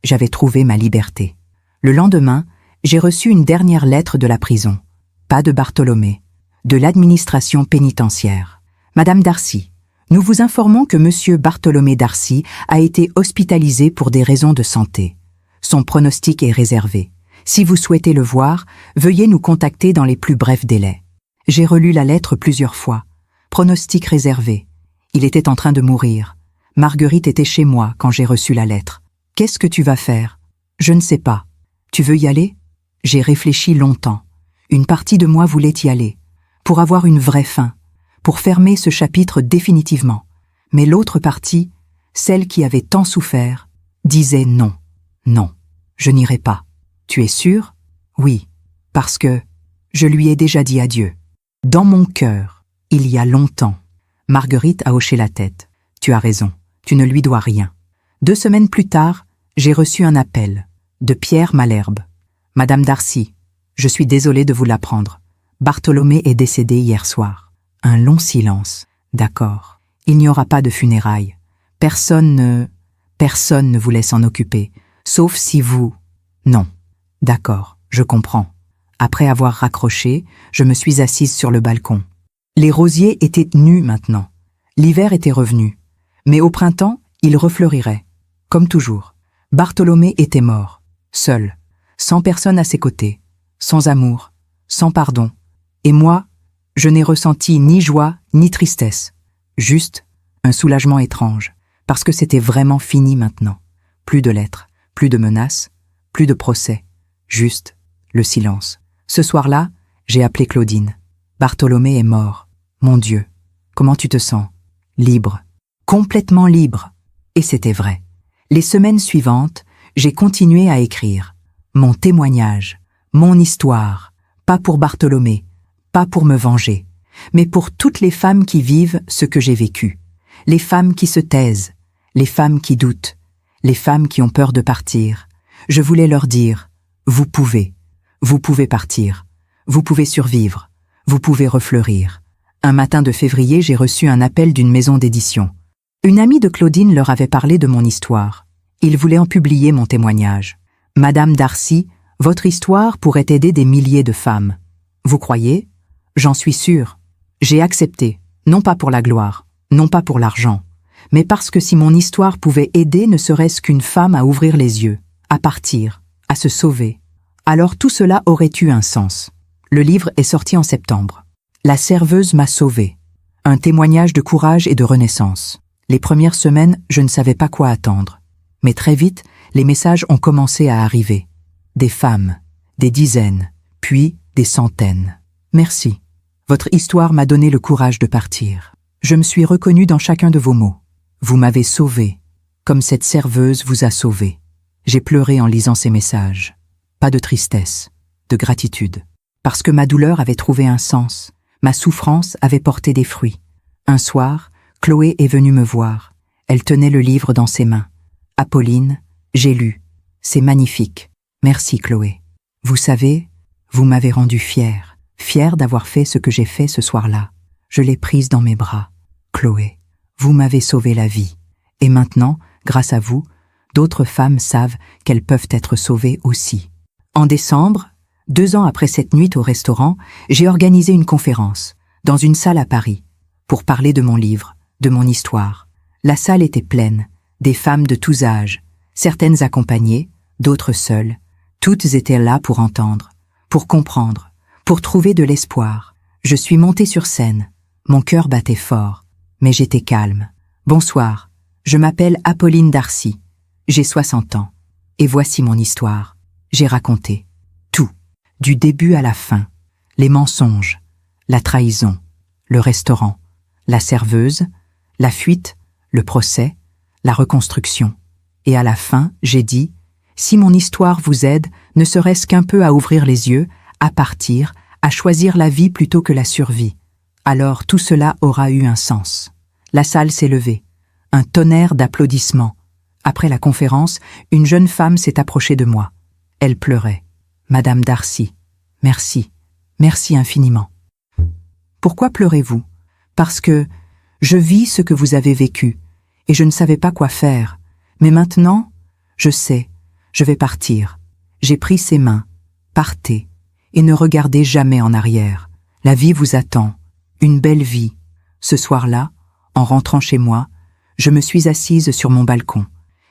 j'avais trouvé ma liberté. Le lendemain, j'ai reçu une dernière lettre de la prison. Pas de Bartholomé. De l'administration pénitentiaire. Madame Darcy, nous vous informons que Monsieur Bartholomé Darcy a été hospitalisé pour des raisons de santé. Son pronostic est réservé. Si vous souhaitez le voir, veuillez nous contacter dans les plus brefs délais. J'ai relu la lettre plusieurs fois. Pronostic réservé. Il était en train de mourir. Marguerite était chez moi quand j'ai reçu la lettre. Qu'est-ce que tu vas faire? Je ne sais pas. Tu veux y aller? J'ai réfléchi longtemps. Une partie de moi voulait y aller, pour avoir une vraie fin, pour fermer ce chapitre définitivement. Mais l'autre partie, celle qui avait tant souffert, disait non. Non, je n'irai pas. Tu es sûr? Oui, parce que je lui ai déjà dit adieu. Dans mon cœur, il y a longtemps. Marguerite a hoché la tête. Tu as raison, tu ne lui dois rien. 2 semaines plus tard, j'ai reçu un appel de Pierre Malherbe. Madame Darcy, je suis désolée de vous l'apprendre. Bartholomé est décédé hier soir. Un long silence. D'accord. Il n'y aura pas de funérailles. Personne ne voulait s'en occuper, sauf si vous... Non. D'accord, je comprends. Après avoir raccroché, je me suis assise sur le balcon. Les rosiers étaient nus maintenant. L'hiver était revenu. Mais au printemps, il refleurirait. Comme toujours. Bartholomé était mort. Seul. Sans personne à ses côtés. Sans amour. Sans pardon. Et moi, je n'ai ressenti ni joie ni tristesse. Juste un soulagement étrange. Parce que c'était vraiment fini maintenant. Plus de lettres. Plus de menaces. Plus de procès. Juste le silence. Ce soir-là, j'ai appelé Claudine. Bartholomé est mort. Mon Dieu, comment tu te sens? Libre. Complètement libre. Et c'était vrai. Les semaines suivantes, j'ai continué à écrire. Mon témoignage, mon histoire, pas pour Bartholomé, pas pour me venger, mais pour toutes les femmes qui vivent ce que j'ai vécu. Les femmes qui se taisent, les femmes qui doutent, les femmes qui ont peur de partir. Je voulais leur dire, vous pouvez partir, vous pouvez survivre, vous pouvez refleurir. Un matin de février, j'ai reçu un appel d'une maison d'édition. Une amie de Claudine leur avait parlé de mon histoire. Ils voulaient en publier mon témoignage. Madame Darcy, votre histoire pourrait aider des milliers de femmes. Vous croyez? J'en suis sûre. J'ai accepté, non pas pour la gloire, non pas pour l'argent, mais parce que si mon histoire pouvait aider ne serait-ce qu'une femme à ouvrir les yeux, à partir, à se sauver, alors tout cela aurait eu un sens. Le livre est sorti en septembre. La serveuse m'a sauvée. Un témoignage de courage et de renaissance. Les premières semaines, je ne savais pas quoi attendre. Mais très vite, les messages ont commencé à arriver. Des femmes, des dizaines, puis des centaines. Merci. Votre histoire m'a donné le courage de partir. Je me suis reconnue dans chacun de vos mots. Vous m'avez sauvée, comme cette serveuse vous a sauvée. J'ai pleuré en lisant ces messages. Pas de tristesse, de gratitude. Parce que ma douleur avait trouvé un sens. Ma souffrance avait porté des fruits. Un soir, Chloé est venue me voir. Elle tenait le livre dans ses mains. Apolline, j'ai lu. C'est magnifique. Merci, Chloé. Vous savez, vous m'avez rendue fière. Fière d'avoir fait ce que j'ai fait ce soir-là. Je l'ai prise dans mes bras. Chloé, vous m'avez sauvé la vie. Et maintenant, grâce à vous, d'autres femmes savent qu'elles peuvent être sauvées aussi. En décembre, 2 ans après cette nuit au restaurant, j'ai organisé une conférence, dans une salle à Paris, pour parler de mon livre, de mon histoire. La salle était pleine, des femmes de tous âges, certaines accompagnées, d'autres seules. Toutes étaient là pour entendre, pour comprendre, pour trouver de l'espoir. Je suis montée sur scène. Mon cœur battait fort, mais j'étais calme. Bonsoir, je m'appelle Apolline Darcy. J'ai 60 ans. Et voici mon histoire. J'ai raconté tout, du début à la fin. Les mensonges, la trahison, le restaurant, la serveuse, la fuite, le procès, la reconstruction. Et à la fin, j'ai dit, si mon histoire vous aide, ne serait-ce qu'un peu à ouvrir les yeux, à partir, à choisir la vie plutôt que la survie, alors tout cela aura eu un sens. La salle s'est levée. Un tonnerre d'applaudissements. Après la conférence, une jeune femme s'est approchée de moi. Elle pleurait. Madame Darcy, merci. Merci infiniment. Pourquoi pleurez-vous? Parce que je vis ce que vous avez vécu, et je ne savais pas quoi faire. Mais maintenant, je sais, je vais partir. J'ai pris ses mains. Partez, et ne regardez jamais en arrière. La vie vous attend, une belle vie. Ce soir-là, en rentrant chez moi, je me suis assise sur mon balcon.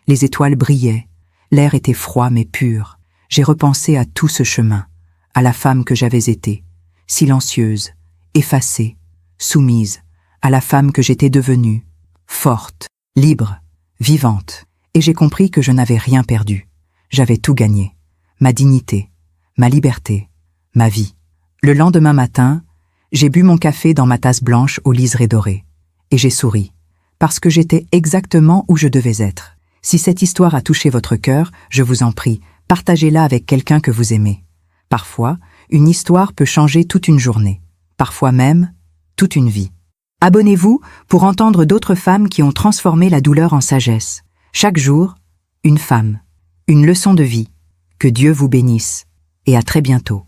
Les étoiles brillaient, l'air était froid mais pur. J'ai repensé à tout ce chemin, à la femme que j'avais été, silencieuse, effacée, soumise, à la femme que j'étais devenue, forte, libre, vivante. Et j'ai compris que je n'avais rien perdu. J'avais tout gagné. Ma dignité, ma liberté, ma vie. Le lendemain matin, j'ai bu mon café dans ma tasse blanche au liseré doré. Et j'ai souri, parce que j'étais exactement où je devais être. Si cette histoire a touché votre cœur, je vous en prie, partagez-la avec quelqu'un que vous aimez. Parfois, une histoire peut changer toute une journée. Parfois même, toute une vie. Abonnez-vous pour entendre d'autres femmes qui ont transformé la douleur en sagesse. Chaque jour, une femme, une leçon de vie. Que Dieu vous bénisse et à très bientôt.